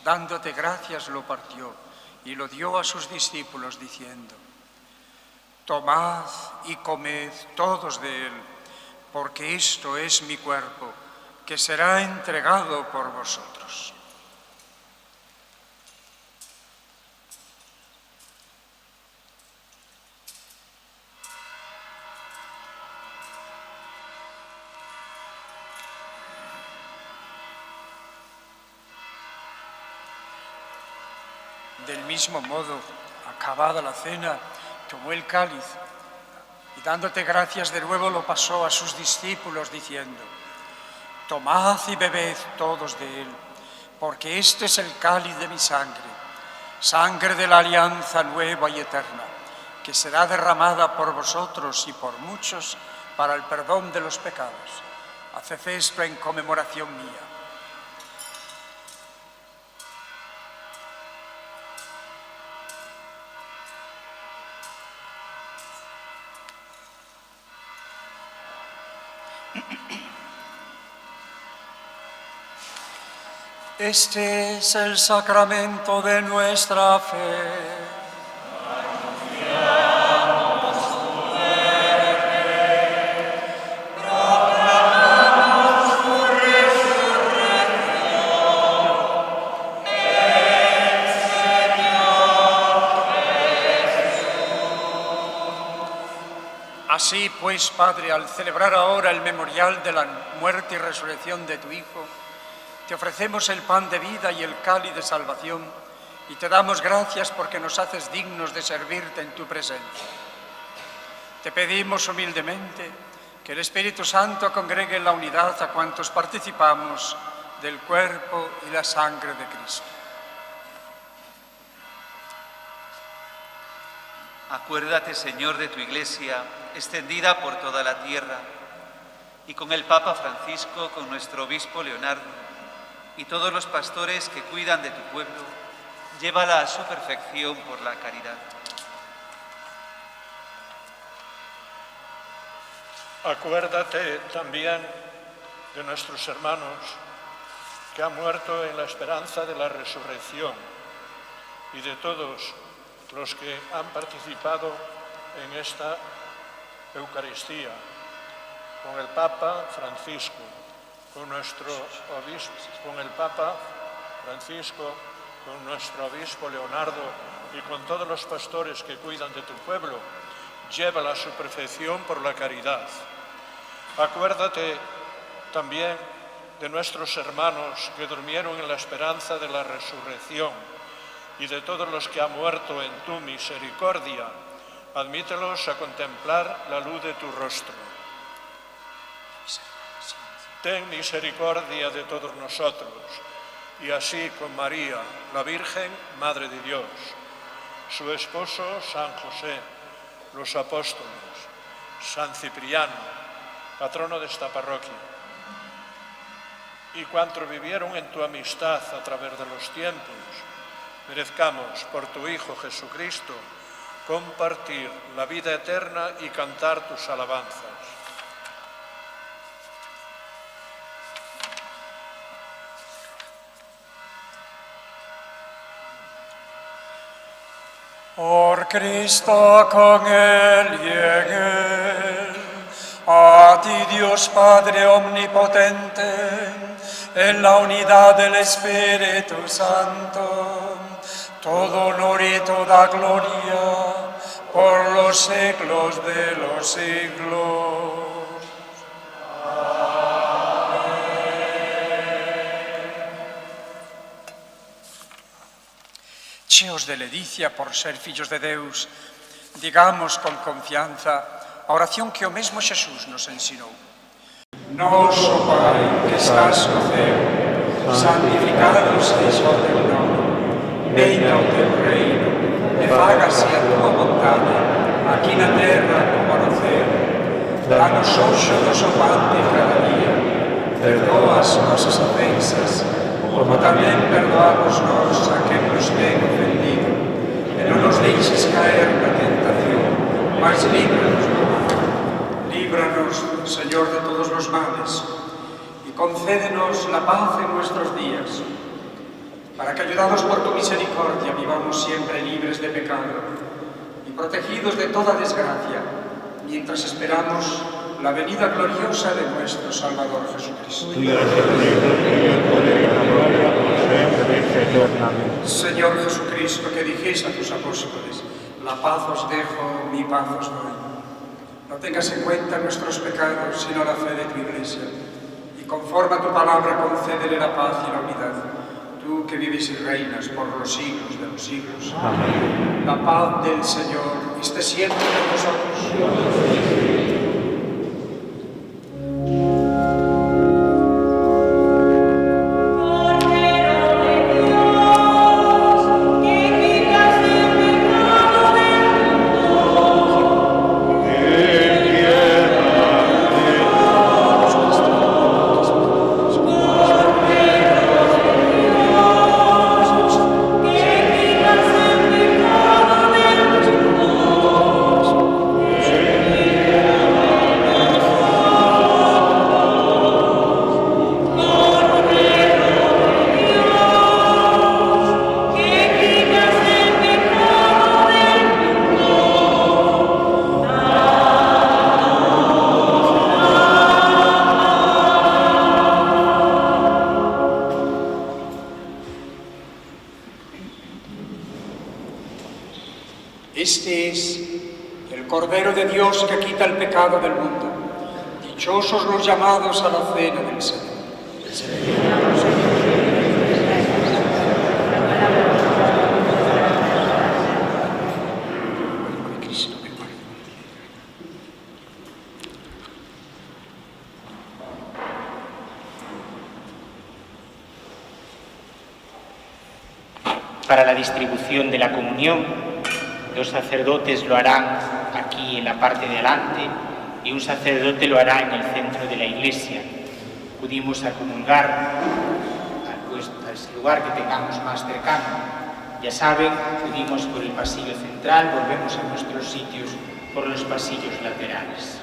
Dándote gracias lo partió y lo dio a sus discípulos diciendo: tomad y comed todos de él, porque esto es mi cuerpo, que será entregado por vosotros. Del mismo modo, acabada la cena, tomó el cáliz y dándote gracias de nuevo lo pasó a sus discípulos diciendo: tomad y bebed todos de él, porque este es el cáliz de mi sangre, sangre de la alianza nueva y eterna, que será derramada por vosotros y por muchos para el perdón de los pecados. Haced esto en conmemoración mía. Este es el sacramento de nuestra fe. Así pues, Padre, al celebrar ahora el memorial de la muerte y resurrección de tu Hijo, te ofrecemos el pan de vida y el cáliz de salvación y te damos gracias porque nos haces dignos de servirte en tu presencia. Te pedimos humildemente que el Espíritu Santo congregue en la unidad a cuantos participamos del cuerpo y la sangre de Cristo. Acuérdate, Señor, de tu Iglesia, extendida por toda la tierra, y con el Papa Francisco, con nuestro obispo Leonardo, y todos los pastores que cuidan de tu pueblo, llévala a su perfección por la caridad. Acuérdate también de nuestros hermanos que han muerto en la esperanza de la resurrección y de todos los que han participado en esta Eucaristía con el Papa Francisco, con nuestro obispo, con el Papa Francisco, con nuestro obispo Leonardo y con todos los pastores que cuidan de tu pueblo, llévala a su perfección por la caridad. Acuérdate también de nuestros hermanos que durmieron en la esperanza de la resurrección y de todos los que han muerto en tu misericordia. Admítelos a contemplar la luz de tu rostro. Ten misericordia de todos nosotros, y así con María, la Virgen, Madre de Dios, su esposo San José, los apóstoles, San Cipriano, patrono de esta parroquia, y cuantos vivieron en tu amistad a través de los tiempos, merezcamos por tu Hijo Jesucristo compartir la vida eterna y cantar tus alabanzas. Por Cristo, con Él y en Él, a ti Dios Padre Omnipotente, en la unidad del Espíritu Santo, todo honor y toda gloria por los siglos de los siglos. Cheos de ledicia por ser fillos de Deus, digamos con confianza a oración que o mesmo Xesús nos ensinou. Noso Pai, que estás no ceo, santificado sexa o teu nome, venha o teu reino, e fágase a tua vontade, aquí na terra como no ceo. Danos hoxe o noso pan de cada día, perdoa as nosas ofensas, como tamén perdoamos nós a quen nos ten ofendido, e non nos deixes caer na tentación, mas líbranos do mal. Líbranos, Señor, de todos los males, y concédenos la paz en nuestros días, para que, ayudados por tu misericordia, vivamos siempre libres de pecado y protegidos de toda desgracia, mientras esperamos la venida gloriosa de nuestro Salvador Jesucristo. Señor Jesucristo, que dijiste a tus apóstoles, la paz os dejo, mi paz os doy. No tengas en cuenta nuestros pecados, sino la fe de tu Iglesia, y conforme a tu palabra concédele la paz y la unidad, tú que vives y reinas por los siglos de los siglos. Amén. La paz del Señor esté siempre con nosotros. Este es el Cordero de Dios que quita el pecado del mundo. Dichosos los llamados a la cena del Señor. Para la distribución de la comunión, los sacerdotes lo harán aquí en la parte de adelante y un sacerdote lo hará en el centro de la iglesia. Acudimos a comulgar a ese lugar que tengamos más cercano. Ya saben, acudimos por el pasillo central, volvemos a nuestros sitios por los pasillos laterales.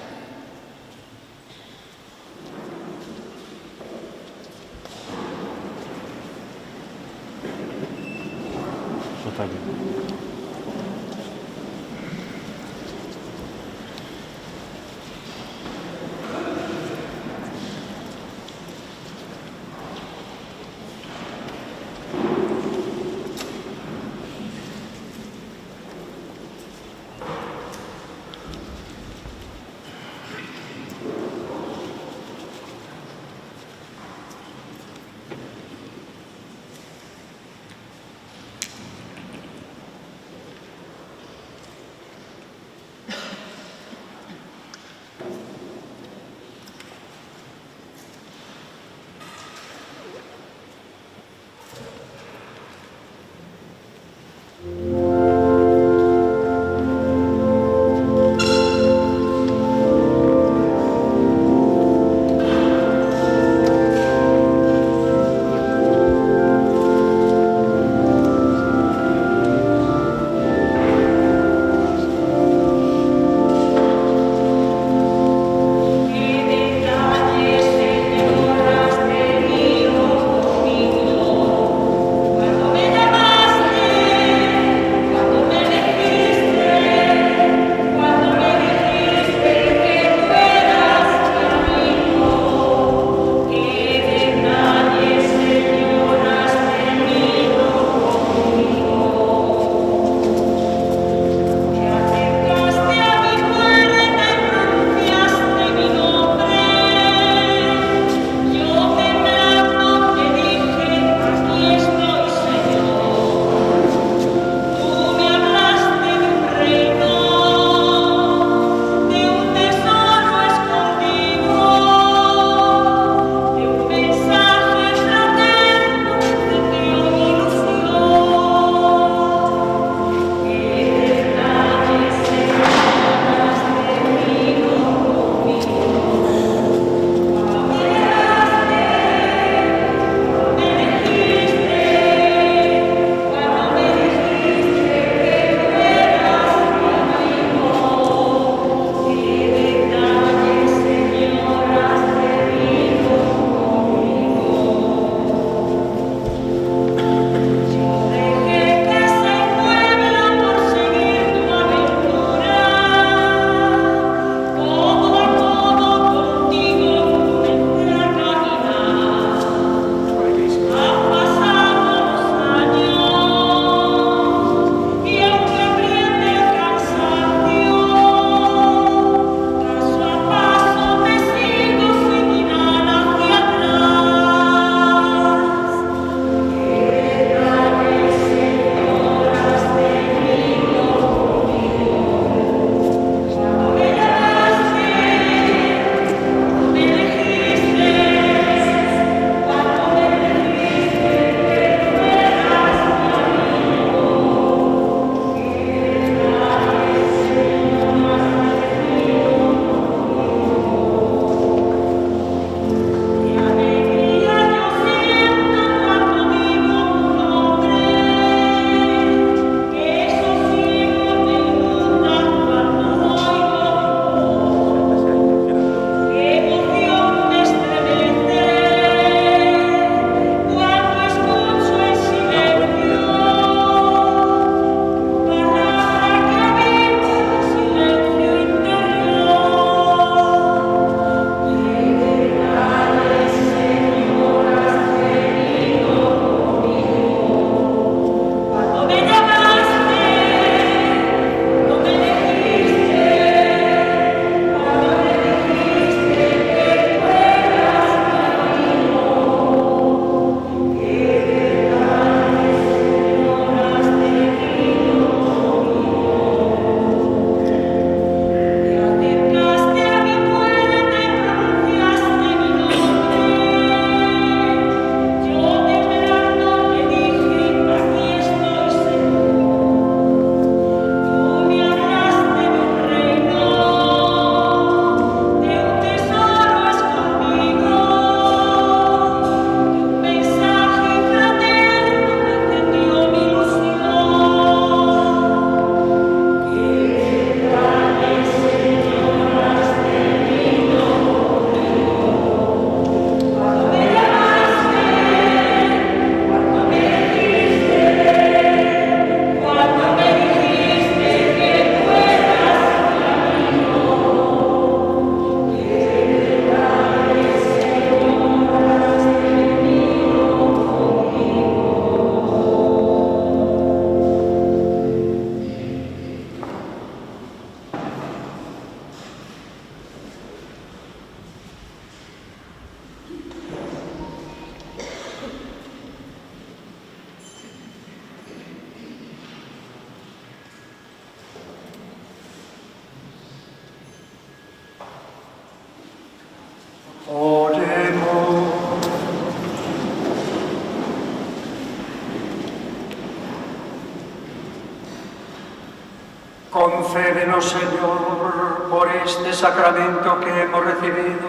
Concédenos, Señor, por este sacramento que hemos recibido,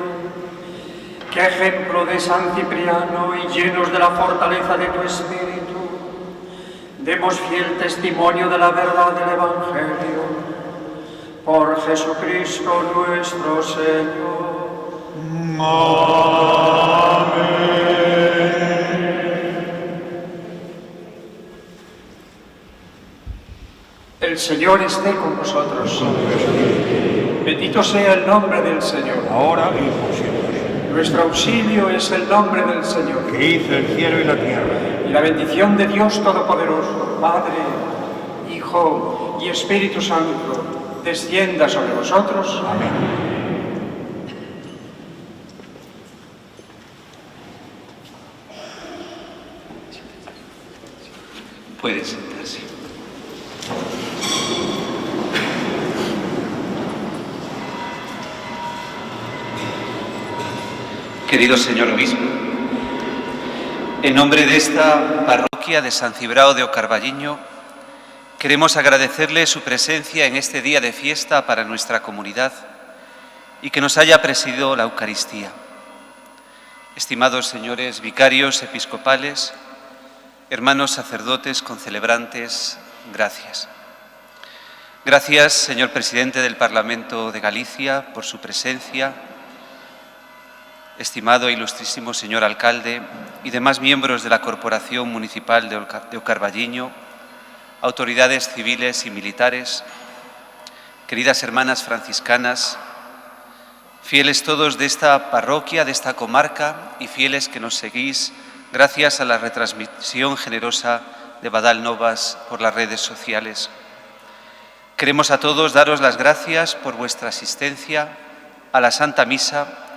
que ejemplo de San Cipriano y llenos de la fortaleza de tu Espíritu, demos fiel testimonio de la verdad del Evangelio. Por Jesucristo nuestro Señor. Amén. El Señor esté con vosotros. Bendito sea el nombre del Señor. Ahora y por siempre. Nuestro auxilio es el nombre del Señor. Que hizo el cielo y la tierra. Y la bendición de Dios Todopoderoso, Padre, Hijo y Espíritu Santo, descienda sobre vosotros. Amén. Pueden sentarse. Querido señor obispo, en nombre de esta parroquia de San Cibrao de Ocarballiño, queremos agradecerle su presencia en este día de fiesta para nuestra comunidad y que nos haya presidido la Eucaristía. Estimados señores vicarios episcopales, hermanos sacerdotes, concelebrantes, gracias. Gracias, señor presidente del Parlamento de Galicia, por su presencia. Estimado e ilustrísimo señor alcalde y demás miembros de la Corporación Municipal de Ocarballiño, autoridades civiles y militares, queridas hermanas franciscanas, fieles todos de esta parroquia, de esta comarca y fieles que nos seguís gracias a la retransmisión generosa de Badal Novas por las redes sociales. Queremos a todos daros las gracias por vuestra asistencia a la Santa Misa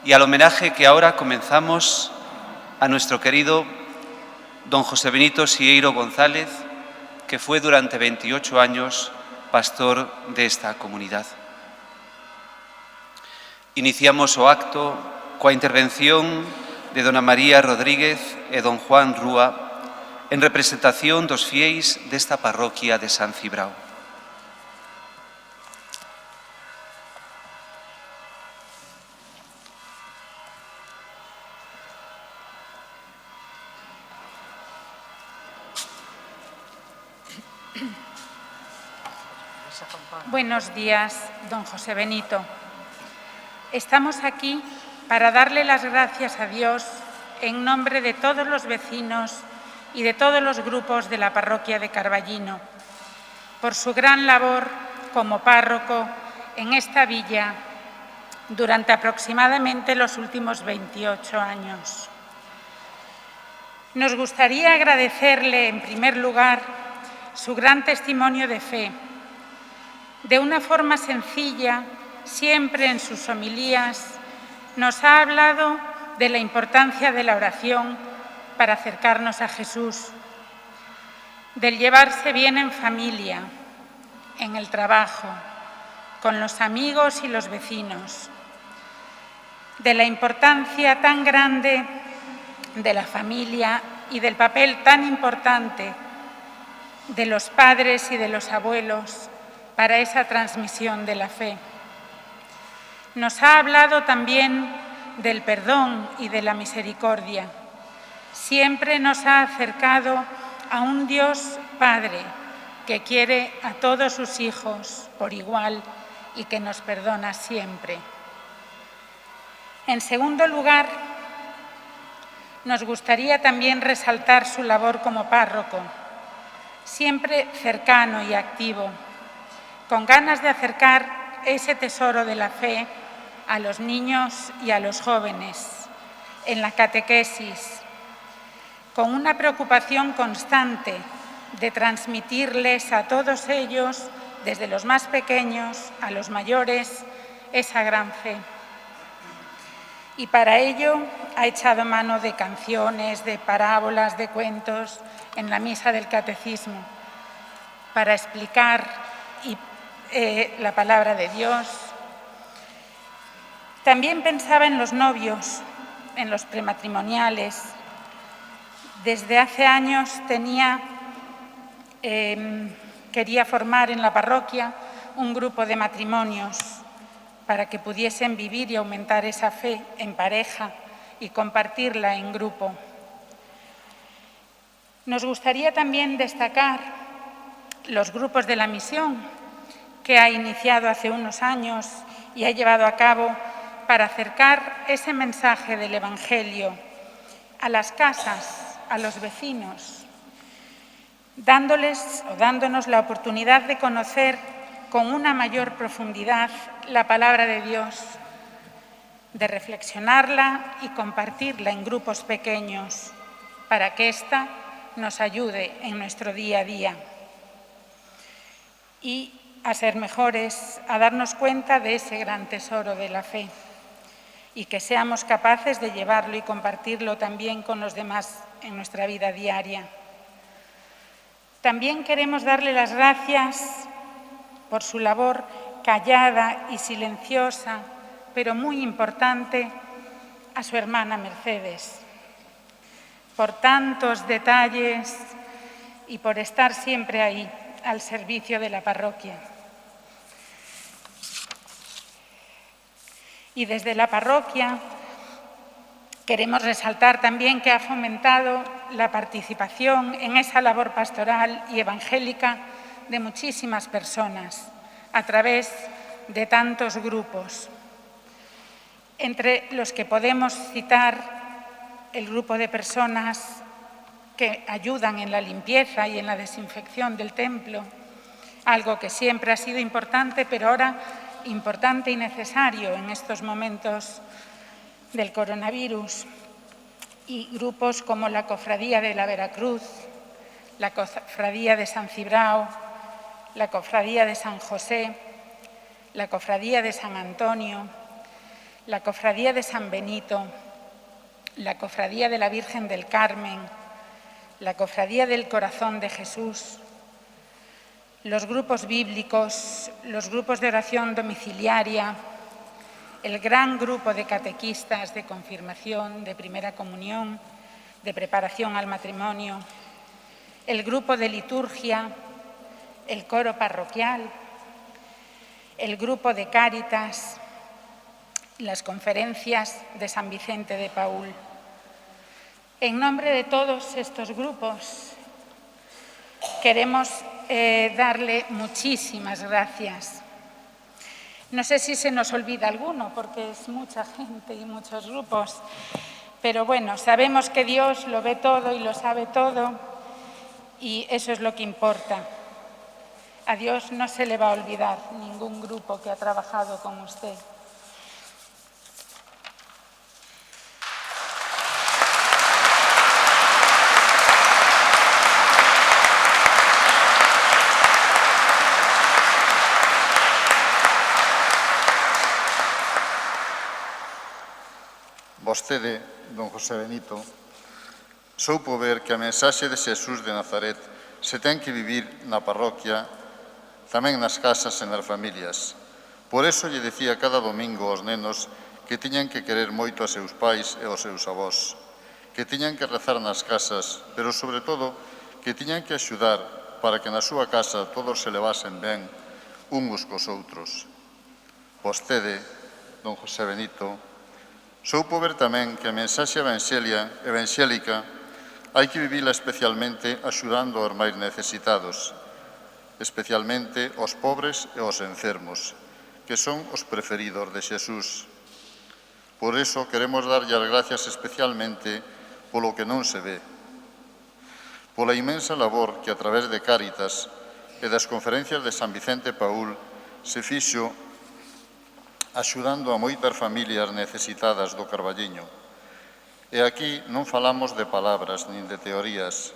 y al homenaje que ahora comenzamos a nuestro querido don José Benito Sieiro González, que fue durante 28 años pastor de esta comunidad. Iniciamos o acto coa intervención de dona María Rodríguez e don Juan Rúa en representación dos fieis desta parroquia de San Cibrao. Buenos días, don José Benito. Estamos aquí para darle las gracias a Dios en nombre de todos los vecinos y de todos los grupos de la parroquia de Carballino, por su gran labor como párroco en esta villa durante aproximadamente los últimos 28 años. Nos gustaría agradecerle, en primer lugar, su gran testimonio de fe. De una forma sencilla, siempre en sus homilías, nos ha hablado de la importancia de la oración para acercarnos a Jesús, del llevarse bien en familia, en el trabajo, con los amigos y los vecinos, de la importancia tan grande de la familia y del papel tan importante de los padres y de los abuelos para esa transmisión de la fe. Nos ha hablado también del perdón y de la misericordia. Siempre nos ha acercado a un Dios Padre que quiere a todos sus hijos por igual y que nos perdona siempre. En segundo lugar, nos gustaría también resaltar su labor como párroco, siempre cercano y activo, con ganas de acercar ese tesoro de la fe a los niños y a los jóvenes, en la catequesis, con una preocupación constante de transmitirles a todos ellos, desde los más pequeños a los mayores, esa gran fe. Y para ello ha echado mano de canciones, de parábolas, de cuentos en la misa del catecismo, para explicar la palabra de Dios. También pensaba en los novios, en los prematrimoniales. Desde hace años tenía quería formar en la parroquia un grupo de matrimonios para que pudiesen vivir y aumentar esa fe en pareja y compartirla en grupo. Nos gustaría también destacar los grupos de la misión que ha iniciado hace unos años y ha llevado a cabo para acercar ese mensaje del Evangelio a las casas, a los vecinos, dándonos la oportunidad de conocer con una mayor profundidad la palabra de Dios, de reflexionarla y compartirla en grupos pequeños para que ésta nos ayude en nuestro día a día y a ser mejores, a darnos cuenta de ese gran tesoro de la fe y que seamos capaces de llevarlo y compartirlo también con los demás en nuestra vida diaria. También queremos darle las gracias por su labor callada y silenciosa, pero muy importante, a su hermana Mercedes, por tantos detalles y por estar siempre ahí, al servicio de la parroquia. Y desde la parroquia queremos resaltar también que ha fomentado la participación en esa labor pastoral y evangélica de muchísimas personas a través de tantos grupos, entre los que podemos citar el grupo de personas que ayudan en la limpieza y en la desinfección del templo, algo que siempre ha sido importante, pero ahora importante y necesario en estos momentos del coronavirus, y grupos como la Cofradía de la Veracruz, la Cofradía de San Cibrao, la Cofradía de San José, la Cofradía de San Antonio, la Cofradía de San Benito, la Cofradía de la Virgen del Carmen, la Cofradía del Corazón de Jesús, los grupos bíblicos, los grupos de oración domiciliaria, el gran grupo de catequistas de confirmación, de primera comunión, de preparación al matrimonio, el grupo de liturgia, el coro parroquial, el grupo de Cáritas, las conferencias de San Vicente de Paúl. En nombre de todos estos grupos queremos darle muchísimas gracias. No sé si se nos olvida alguno, porque es mucha gente y muchos grupos, pero bueno, sabemos que Dios lo ve todo y lo sabe todo, y eso es lo que importa. A Dios no se le va a olvidar ningún grupo que ha trabajado con usted. Vostede, don José Benito, soupo ver que a mensaxe de Xesús de Nazaret se ten que vivir na parroquia, tamén nas casas e nas familias. Por eso lle decía cada domingo aos nenos que tiñan que querer moito a seus pais e aos seus avós, que tiñan que rezar nas casas, pero sobre todo que tiñan que axudar para que na súa casa todos se levasen ben uns cos outros. Vostede, don José Benito, soupo ver tamén que a mensaxe evangélica hai que vivila especialmente axudando aos máis necesitados, especialmente aos pobres e aos enfermos, que son os preferidos de Xesús. Por iso queremos darlle as gracias especialmente polo que non se ve, pola inmensa labor que a través de Cáritas e das conferencias de San Vicente Paúl se fixo axudando a moitas familias necesitadas do Carballiño. E aquí non falamos de palabras nin de teorías.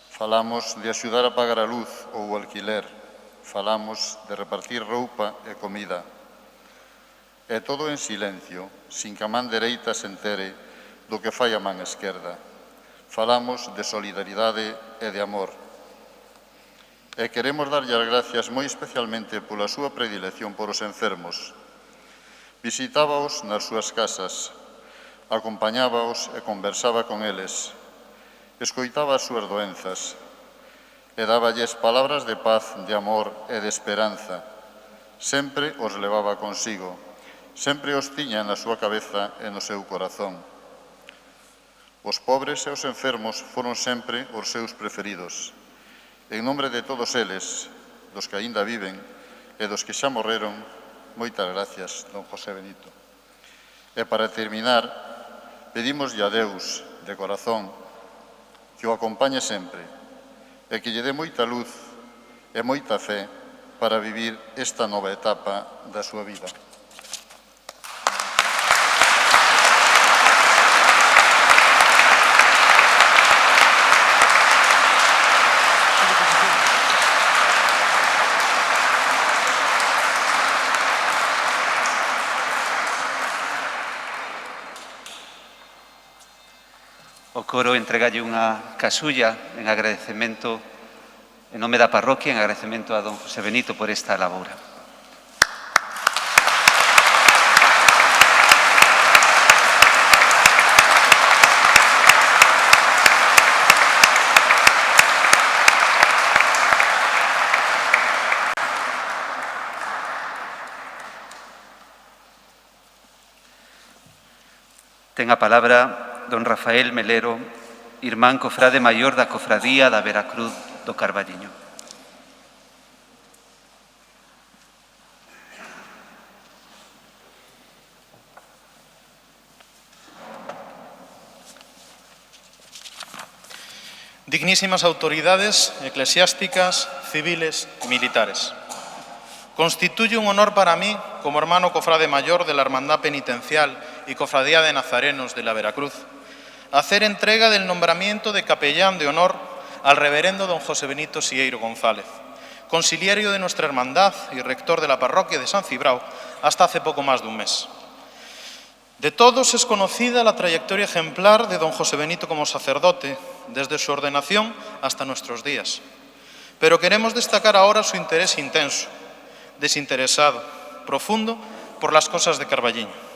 Falamos de axudar a pagar a luz ou o alquiler. Falamos de repartir roupa e comida. E todo en silencio, sin que a man dereita se entere do que fai a man esquerda. Falamos de solidaridade e de amor. E queremos darlle as gracias moi especialmente pola súa predilección por os enfermos. Visitábaos nas súas casas, acompañábaos e conversaba con eles, escoitaba as súas doenzas, e dáballes palabras de paz, de amor e de esperanza. Sempre os levaba consigo, sempre os tiña na súa cabeza e no seu corazón. Os pobres e os enfermos foron sempre os seus preferidos. En nome de todos eles, dos que aínda viven e dos que xa morreron, moitas gracias, don José Benito. E para terminar, pedimoslle a Deus, de corazón, que o acompañe sempre e que lle dé moita luz e moita fe para vivir esta nova etapa da súa vida. O coro entregalle unha casulla en agradecemento, en nome da parroquia, en agradecemento a don José Benito por esta labora. Ten a palabra don Rafael Melero, irmán cofrade maior da Cofradía da Veracruz do Carballiño. Dignísimas autoridades eclesiásticas, civiles y militares. Constituye un honor para mí, como hermano cofrade mayor de la Hermandad Penitencial y Cofradía de Nazarenos de la Veracruz, hacer entrega del nombramiento de capellán de honor al reverendo don José Benito Sieiro González, conciliario de nuestra hermandad y rector de la parroquia de San Cibrao hasta hace poco más de un mes. De todos es conocida la trayectoria ejemplar de don José Benito como sacerdote, desde su ordenación hasta nuestros días. Pero queremos destacar ahora su interés intenso, desinteresado, profundo por las cosas de Carballiño.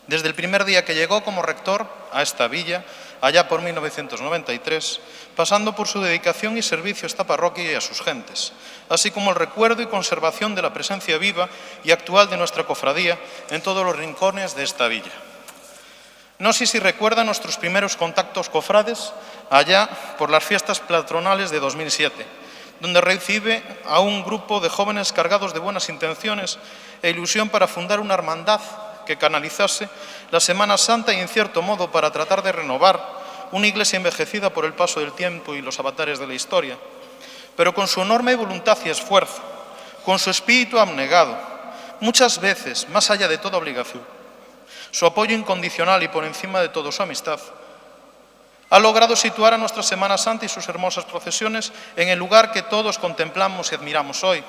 Desde el primer día que llegó como rector a esta villa, allá por 1993, pasando por su dedicación y servicio a esta parroquia y a sus gentes, así como el recuerdo y conservación de la presencia viva y actual de nuestra cofradía en todos los rincones de esta villa. No sé si recuerda nuestros primeros contactos cofrades allá por las fiestas patronales de 2007, donde recibe a un grupo de jóvenes cargados de buenas intenciones e ilusión para fundar una hermandad que canalizase la Semana Santa y, en cierto modo, para tratar de renovar una iglesia envejecida por el paso del tiempo y los avatares de la historia, pero con su enorme voluntad y esfuerzo, con su espíritu abnegado, muchas veces más allá de toda obligación, su apoyo incondicional y por encima de todo su amistad, ha logrado situar a nuestra Semana Santa y sus hermosas procesiones en el lugar que todos contemplamos y admiramos hoy.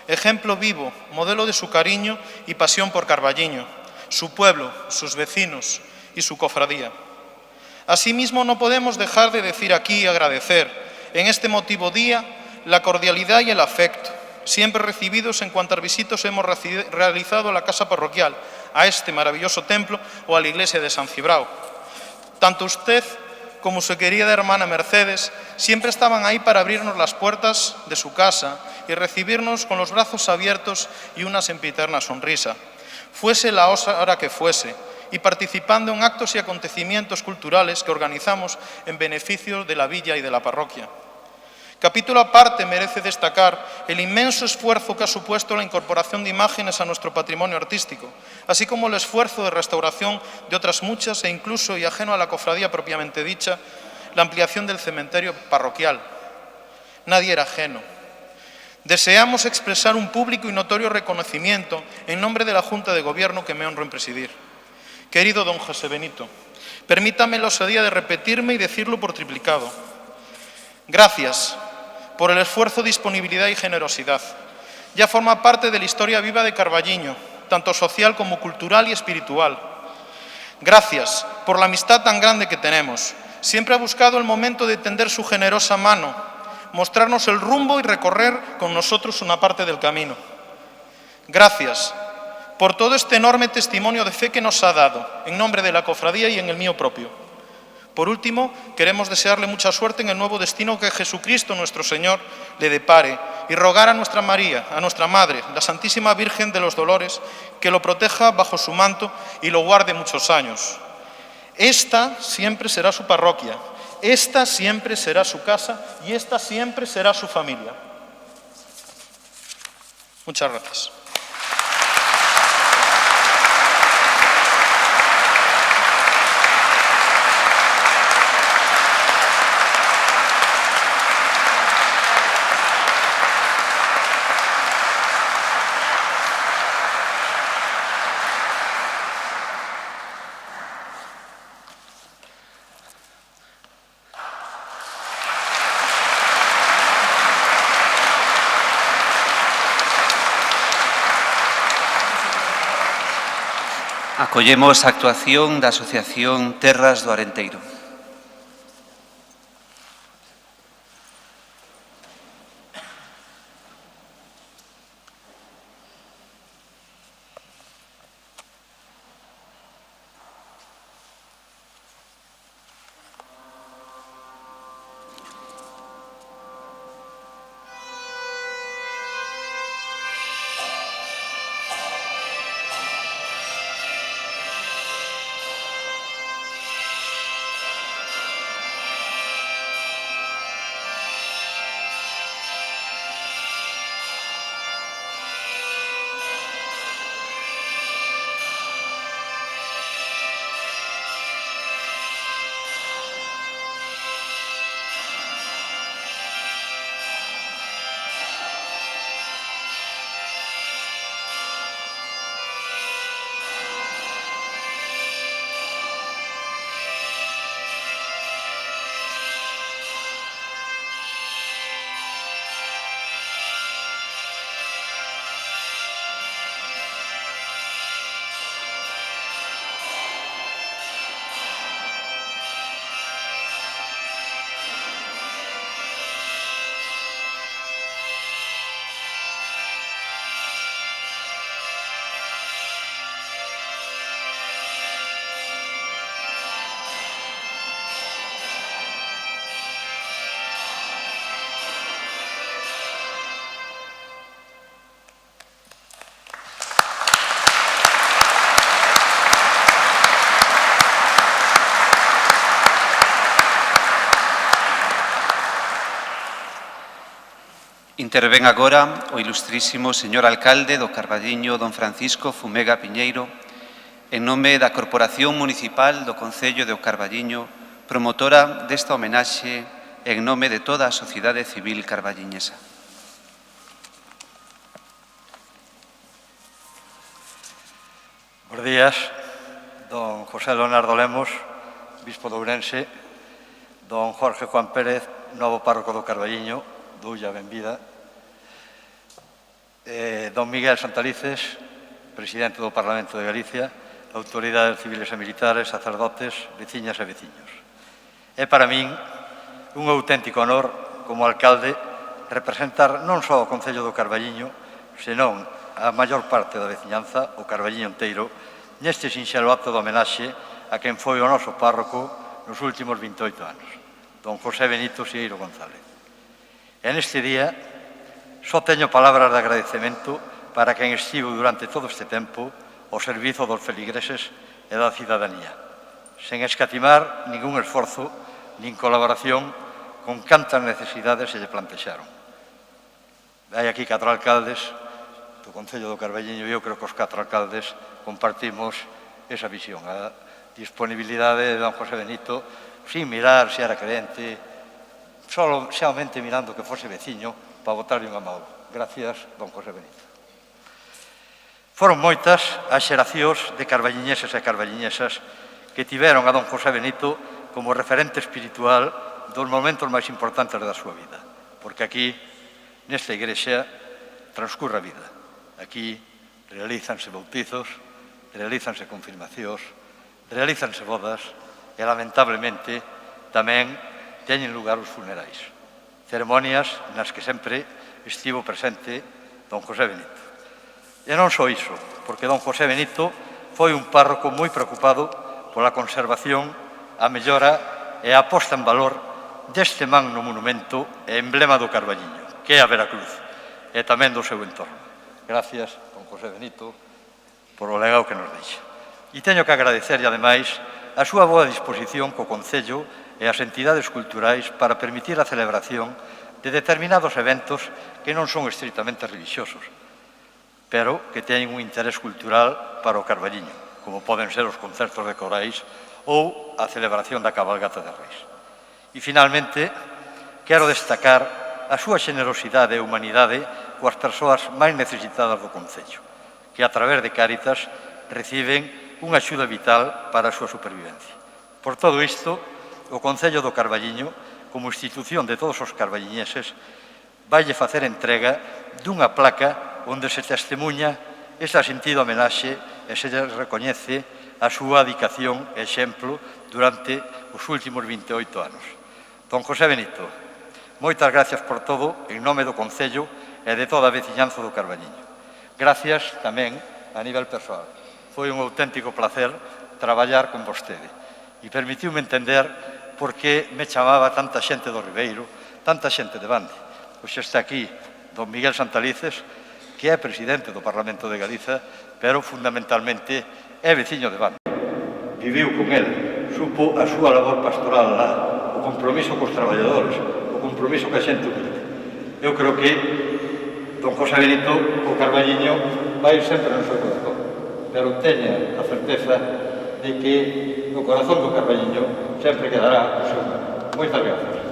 Ejemplo vivo, modelo de su cariño y pasión por Carballiño, su pueblo, sus vecinos y su cofradía. Asimismo, no podemos dejar de decir aquí y agradecer en este emotivo día la cordialidad y el afecto, siempre recibidos en cuantas visitas hemos realizado a la casa parroquial, a este maravilloso templo o a la iglesia de San Cibrao. Tanto usted como su querida hermana Mercedes siempre estaban ahí para abrirnos las puertas de su casa y recibirnos con los brazos abiertos y una sempiterna sonrisa, fuese la hora que fuese, y participando en actos y acontecimientos culturales que organizamos en beneficio de la villa y de la parroquia. Capítulo aparte merece destacar el inmenso esfuerzo que ha supuesto la incorporación de imágenes a nuestro patrimonio artístico, así como el esfuerzo de restauración de otras muchas e incluso, y ajeno a la cofradía propiamente dicha, la ampliación del cementerio parroquial. Nadie era ajeno. Deseamos expresar un público y notorio reconocimiento en nombre de la Junta de Gobierno que me honro en presidir. Querido don José Benito, permítame la osadía de repetirme y decirlo por triplicado. Gracias por el esfuerzo, disponibilidad y generosidad. Ya forma parte de la historia viva de Carballiño, tanto social como cultural y espiritual. Gracias por la amistad tan grande que tenemos. Siempre ha buscado el momento de tender su generosa mano, mostrarnos el rumbo y recorrer con nosotros una parte del camino. Gracias por todo este enorme testimonio de fe que nos ha dado, en nombre de la cofradía y en el mío propio. Por último, queremos desearle mucha suerte en el nuevo destino que Jesucristo nuestro Señor le depare y rogar a nuestra María, a nuestra Madre, la Santísima Virgen de los Dolores, que lo proteja bajo su manto y lo guarde muchos años. Esta siempre será su parroquia, esta siempre será su casa y esta siempre será su familia. Muchas gracias. Acollemos a actuación da Asociación Terras do Arenteiro. Intervén agora o ilustrísimo señor alcalde do Carballiño, don Francisco Fumega Piñeiro, en nome da Corporación Municipal do Concello de O Carballiño, promotora desta homenaxe en nome de toda a sociedade civil carballiñesa. Buenos días, don José Leonardo Lemos, bispo de Ourense, don Jorge Juan Pérez, novo párroco do Carballiño, doulla benvida, don Miguel Santalices, presidente do Parlamento de Galicia, autoridades civiles e militares, sacerdotes, veciñas e veciños. É para min un auténtico honor, como alcalde, representar non só o Concello do Carballiño, senón a maior parte da veciñanza, o Carballiño inteiro, neste sinxelo acto de homenaxe a quen foi o noso párroco nos últimos 28 anos, don José Benito Sieiro González. E neste día só teño palabras de agradecemento para quen estivo durante todo este tempo ao servizo dos feligreses e da cidadanía, sen escatimar ningún esforzo nin colaboración con cantas necesidades se lle plantexaron. Hai aquí 4 alcaldes do Concello do Carballiño e eu creo que os 4 alcaldes compartimos esa visión, a disponibilidade de don José Benito, sin mirar se era crente, solamente mirando que fose veciño para botarlle unha mão. Gracias, don José Benito. Foron moitas as xeracións de carballiñeses e carballiñesas que tiveron a don José Benito como referente espiritual dos momentos máis importantes da súa vida, porque aquí, nesta igrexa, transcurre a vida. Aquí realízanse bautizos, realízanse confirmacións, realízanse bodas e, lamentablemente, tamén teñen lugar os funerais. Ceremonias nas que sempre estivo presente don José Benito. E non só iso, porque don José Benito foi un párroco moi preocupado pola conservación, a mellora e a posta en valor deste magno monumento e emblema do Carballiño, que é a Veracruz, e tamén do seu entorno. Gracias, don José Benito, por o legado que nos deixa. E teño que agradecerlle, ademais, a súa boa disposición co Concello e as entidades culturais para permitir a celebración de determinados eventos que non son estritamente religiosos, pero que teñen un interés cultural para o Carballiño, como poden ser os concertos de corais ou a celebración da cabalgata de Reis. E, finalmente, quero destacar a súa xenerosidade e humanidade coas persoas máis necesitadas do Concello, que a través de Cáritas reciben unha axuda vital para a súa supervivencia. Por todo isto, o Concello do Carballiño, como institución de todos os carballiñeses, vaille facer entrega dunha placa onde se testemunha esa sentida homenaxe e se recoñece a súa dedicación e exemplo durante os últimos 28 anos. Don José Benito, moitas gracias por todo en nome do Concello e de toda a veciñanza do Carballiño. Gracias tamén a nivel persoal. Foi un auténtico placer traballar con vostede e permitiume entender por que me chamaba tanta xente do Ribeiro, tanta xente de Bande. Pois está aquí don Miguel Santalices, que é presidente do Parlamento de Galiza, pero fundamentalmente é veciño de Bande. Viviu con el, supo a súa labor pastoral lá, o compromiso cos traballadores, o compromiso ca xente humilde. Eu creo que don José Benito, o Carballiño, vai ir sempre no seu corazón, pero teña a certeza de que no corazón do Carballiño sempre quedará o seu nome. Moitas gracias.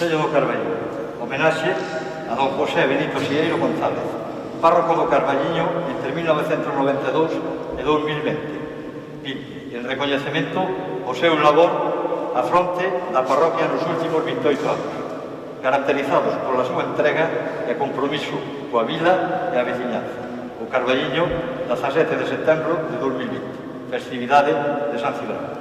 Concello do Carballiño, homenaxe a don José Benito Sieiro González, párroco do Carballiño entre 1992 e 2020, en recoñecemento ao seu labor a fronte da parroquia nos últimos 28 anos, caracterizados pola súa entrega e compromiso coa vila e a veciñanza. O Carballiño, 17 de setembro de 2020, festividade de San Cibrao.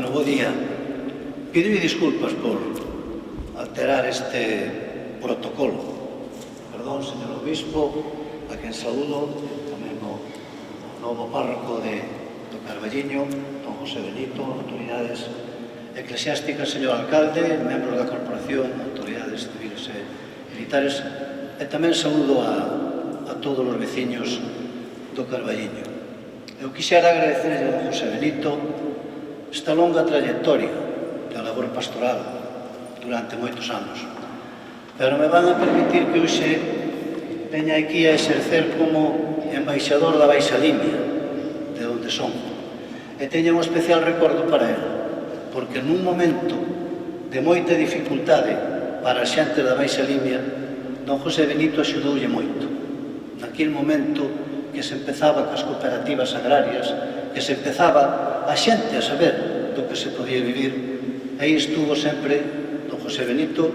Bueno, bo día. Pido disculpas por alterar este protocolo. Perdón, señor obispo, a quen saúdo, tamén o novo párroco do Carballiño, don José Benito, autoridades eclesiásticas, señor alcalde, membros da corporación, autoridades civiles e militares, e tamén saúdo a todos os veciños do Carballiño. Eu quixera agradecer a don José Benito esta longa trayectoria da labor pastoral durante moitos anos. Pero me van a permitir que hoxe veña aquí a exercer como embaixador da Baixa Limia, de onde son. E teño un especial recordo para ele, porque nun momento de moita dificultade para a xente da Baixa Limia, don José Benito axudoulle moito. Naquele momento que se empezaba cas cooperativas agrarias, que se empezaba a xente a saber do que se podía vivir, aí estuvo sempre don José Benito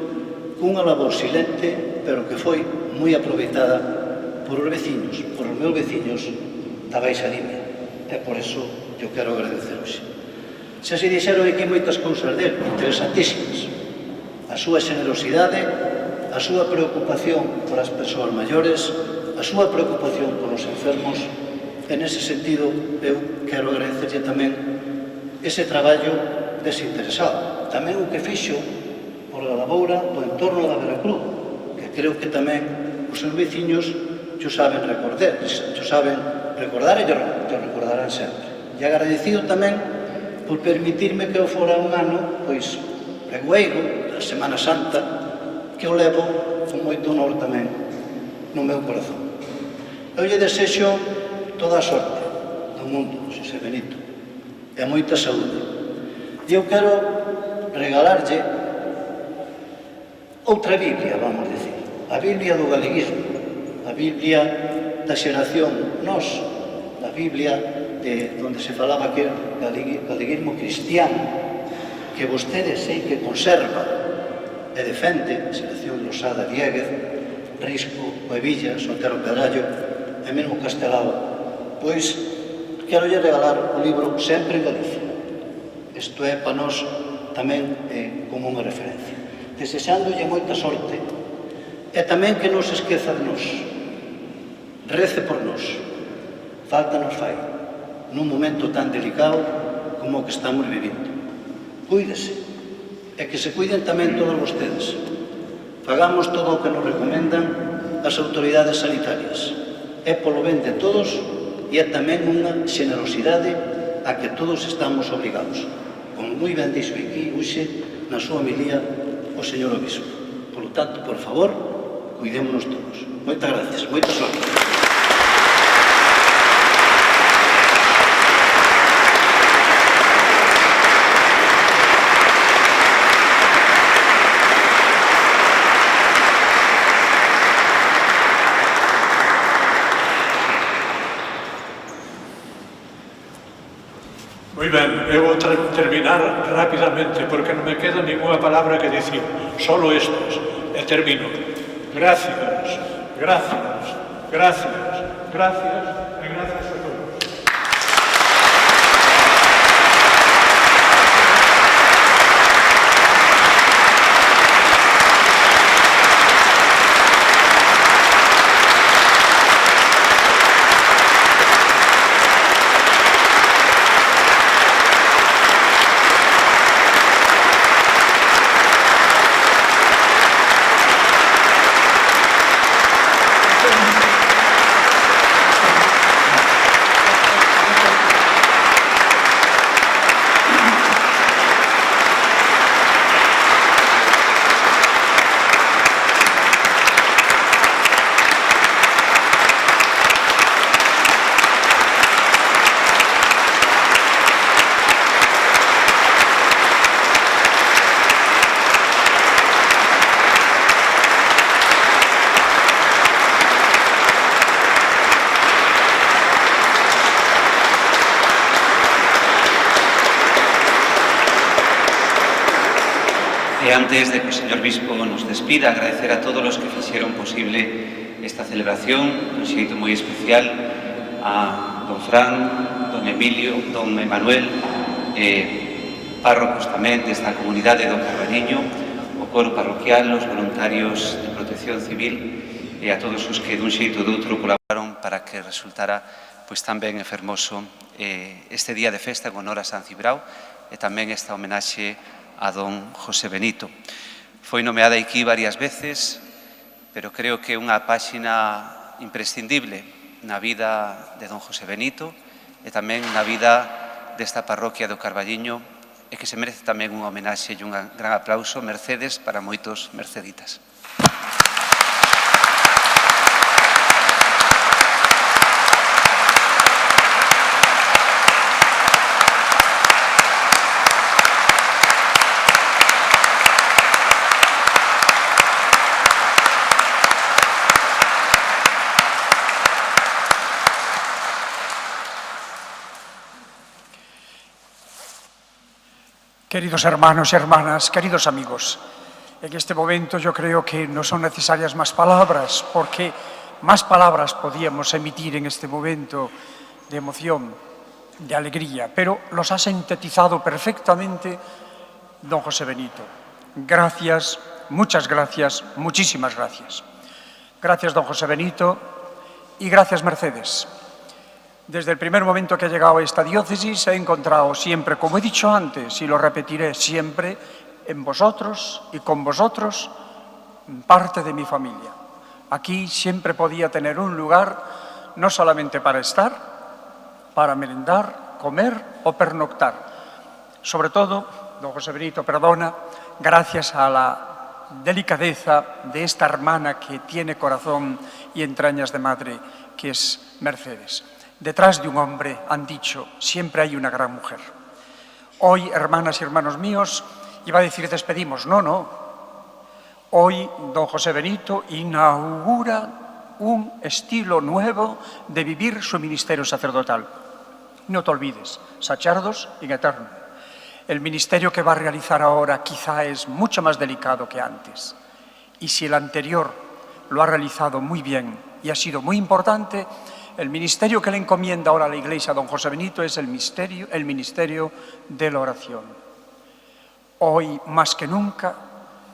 cunha labor silente, pero que foi moi aproveitada por os veciños, por os meus veciños da Baixa Limia. E por eso eu quero agradecer hoxe. Xa se dixeron aquí moitas cousas dele, interesantísimas. A súa generosidade, a súa preocupación por as persoas maiores, a súa preocupación por os enfermos. En ese sentido, eu quero agradecerlle tamén ese traballo desinteresado. Tamén o que fixo por a laboura do entorno da Veracruz, que creo que tamén os seus veciños xo saben recordar e xo recordarán sempre. E agradecido tamén por permitirme que eu fora un ano, pois, pregoeiro da Semana Santa, que eu levo con moito honor tamén no meu corazón. Eu lle desexo toda a sorte do mundo, Xosé Benito, e moita saúde. E eu quero regalarlle outra Biblia, vamos dicir, a Biblia do galeguismo, a Biblia da xeración nos, a Biblia de onde se falaba que era galeguismo cristiano, que vostede sei que conserva e defende, a xeración Losada, Dieguez, Risco, Coevilla, Sotero Pedrallo e mesmo Castelao. Pois quero lle regalar o libro Sempre en Galicia. Isto é para nós tamén como unha referencia. Desexándolle moita sorte e tamén que non se esqueza de nós. Rece por nós. Falta nos fai nun momento tan delicado como o que estamos vivindo. Cuídese e que se cuiden tamén todos vostedes. Fagamos todo o que nos recomendan as autoridades sanitarias. É polo ben de todos e é tamén unha xenerosidade a que todos estamos obrigados. Como moi ben dixo aquí hoxe na súa homilía o señor obispo. Por lo tanto, por favor, cuidémonos todos. Moitas gracias, moita sorte. Moi ben, eu vou terminar rapidamente porque non me queda ninguna palabra que dicir, solo estos, e termino. Gracias, gracias, gracias, gracias e gracias a todos. E antes de que o señor bispo nos despida, agradecer a todos os que fixeron posible esta celebración, un xeito moi especial, a don Fran, don Emilio, don Emanuel, párrocos tamén desta comunidade do Carballiño, o coro parroquial, os voluntarios de protección civil e a todos os que dun xeito ou doutro colaboraron para que resultara pois tamén fermoso este día de festa en honor a San Cibrao e tamén esta homenaxe a don José Benito. Foi nomeada aquí varias veces, pero creo que é unha páxina imprescindible na vida de don José Benito e tamén na vida desta parroquia do Carballiño e que se merece tamén unha homenaxe e un gran aplauso, mercedes para moitos merceditas. Queridos hermanos y hermanas, queridos amigos, en este momento yo creo que no son necesarias más palabras, porque más palabras podíamos emitir en este momento de emoción, de alegría, pero los ha sintetizado perfectamente don José Benito. Gracias, muchas gracias, muchísimas gracias. Gracias, don José Benito, y gracias, Mercedes. Desde el primer momento que he llegado a esta diócesis he encontrado siempre, como he dicho antes, y lo repetiré siempre, en vosotros y con vosotros parte de mi familia. Aquí siempre podía tener un lugar, no solamente para estar, para merendar, comer o pernoctar. Sobre todo, don José Benito, perdona, gracias a la delicadeza de esta hermana que tiene corazón y entrañas de madre, que es Mercedes. Detrás de un hombre, han dicho, siempre hay una gran mujer. Hoy, hermanas y hermanos míos, iba a decir despedimos, no. Hoy, don José Benito inaugura un estilo nuevo de vivir su ministerio sacerdotal. No te olvides, sacerdos in eterno. El ministerio que va a realizar ahora quizá es mucho más delicado que antes. Y si el anterior lo ha realizado muy bien y ha sido muy importante, el ministerio que le encomienda ahora a la Iglesia a don José Benito es el ministerio de la oración. Hoy, más que nunca,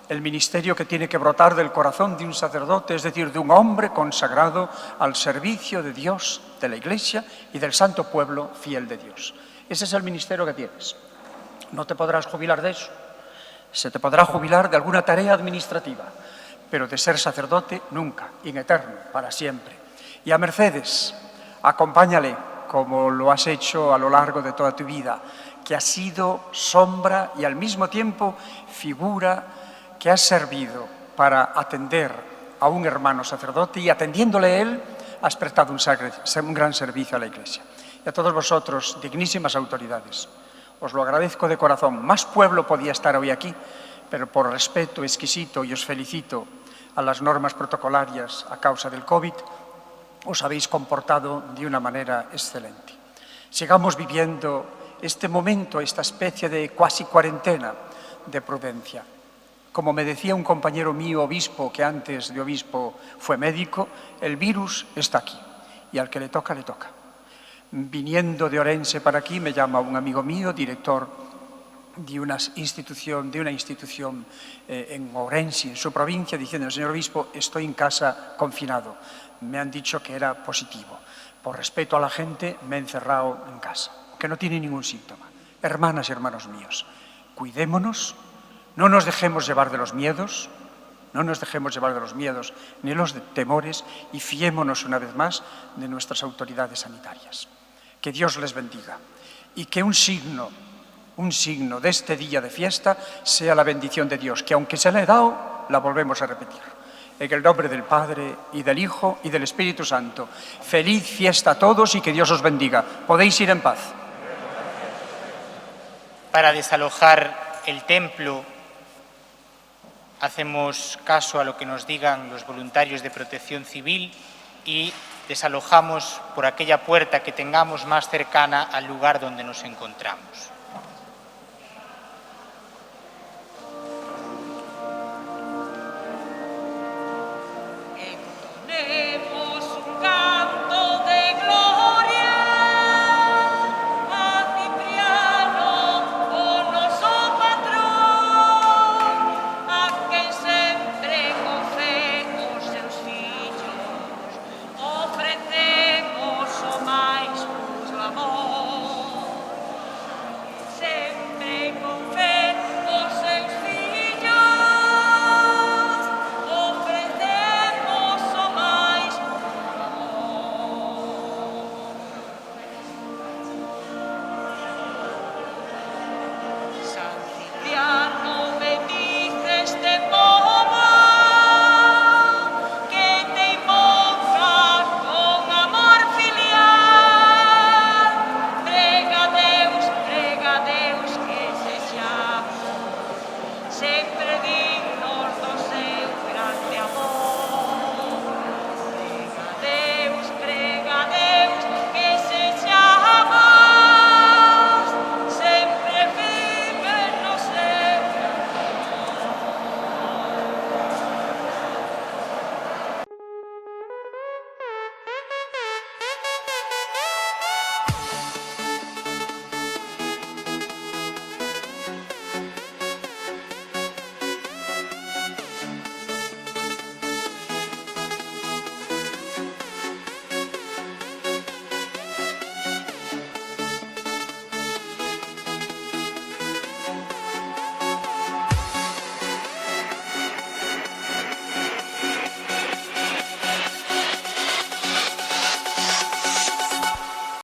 el ministerio que tiene que brotar del corazón de un sacerdote, es decir, de un hombre consagrado al servicio de Dios, de la Iglesia y del santo pueblo fiel de Dios. Ese es el ministerio que tienes. No te podrás jubilar de eso. Se te podrá jubilar de alguna tarea administrativa, pero de ser sacerdote nunca, in eterno, para siempre. Y a Mercedes, acompáñale, como lo has hecho a lo largo de toda tu vida, que has sido sombra y al mismo tiempo figura que has servido para atender a un hermano sacerdote y atendiéndole a él, has prestado un gran servicio a la Iglesia. Y a todos vosotros, dignísimas autoridades, os lo agradezco de corazón. Más pueblo podía estar hoy aquí, pero por respeto exquisito, y os felicito a las normas protocolarias a causa del COVID, os habéis comportado de una manera excelente. Sigamos viviendo este momento, esta especie de cuasi cuarentena de prudencia. Como me decía un compañero mío, obispo, que antes de obispo fue médico, el virus está aquí y al que le toca, le toca. Viniendo de Orense para aquí, me llama un amigo mío, director de una institución en Orense, en su provincia, diciendo: señor obispo, estoy en casa confinado. Me han dicho que era positivo. Por respeto a la gente, me he encerrado en casa, que no tiene ningún síntoma. Hermanas y hermanos míos, cuidémonos, no nos dejemos llevar de los miedos, ni los temores, y fiémonos una vez más de nuestras autoridades sanitarias. Que Dios les bendiga y que un signo de este día de fiesta sea la bendición de Dios, que aunque se le ha dado, la volvemos a repetir. En el nombre del Padre, y del Hijo, y del Espíritu Santo. Feliz fiesta a todos y que Dios os bendiga. Podéis ir en paz. Para desalojar el templo, hacemos caso a lo que nos digan los voluntarios de Protección Civil y desalojamos por aquella puerta que tengamos más cercana al lugar donde nos encontramos.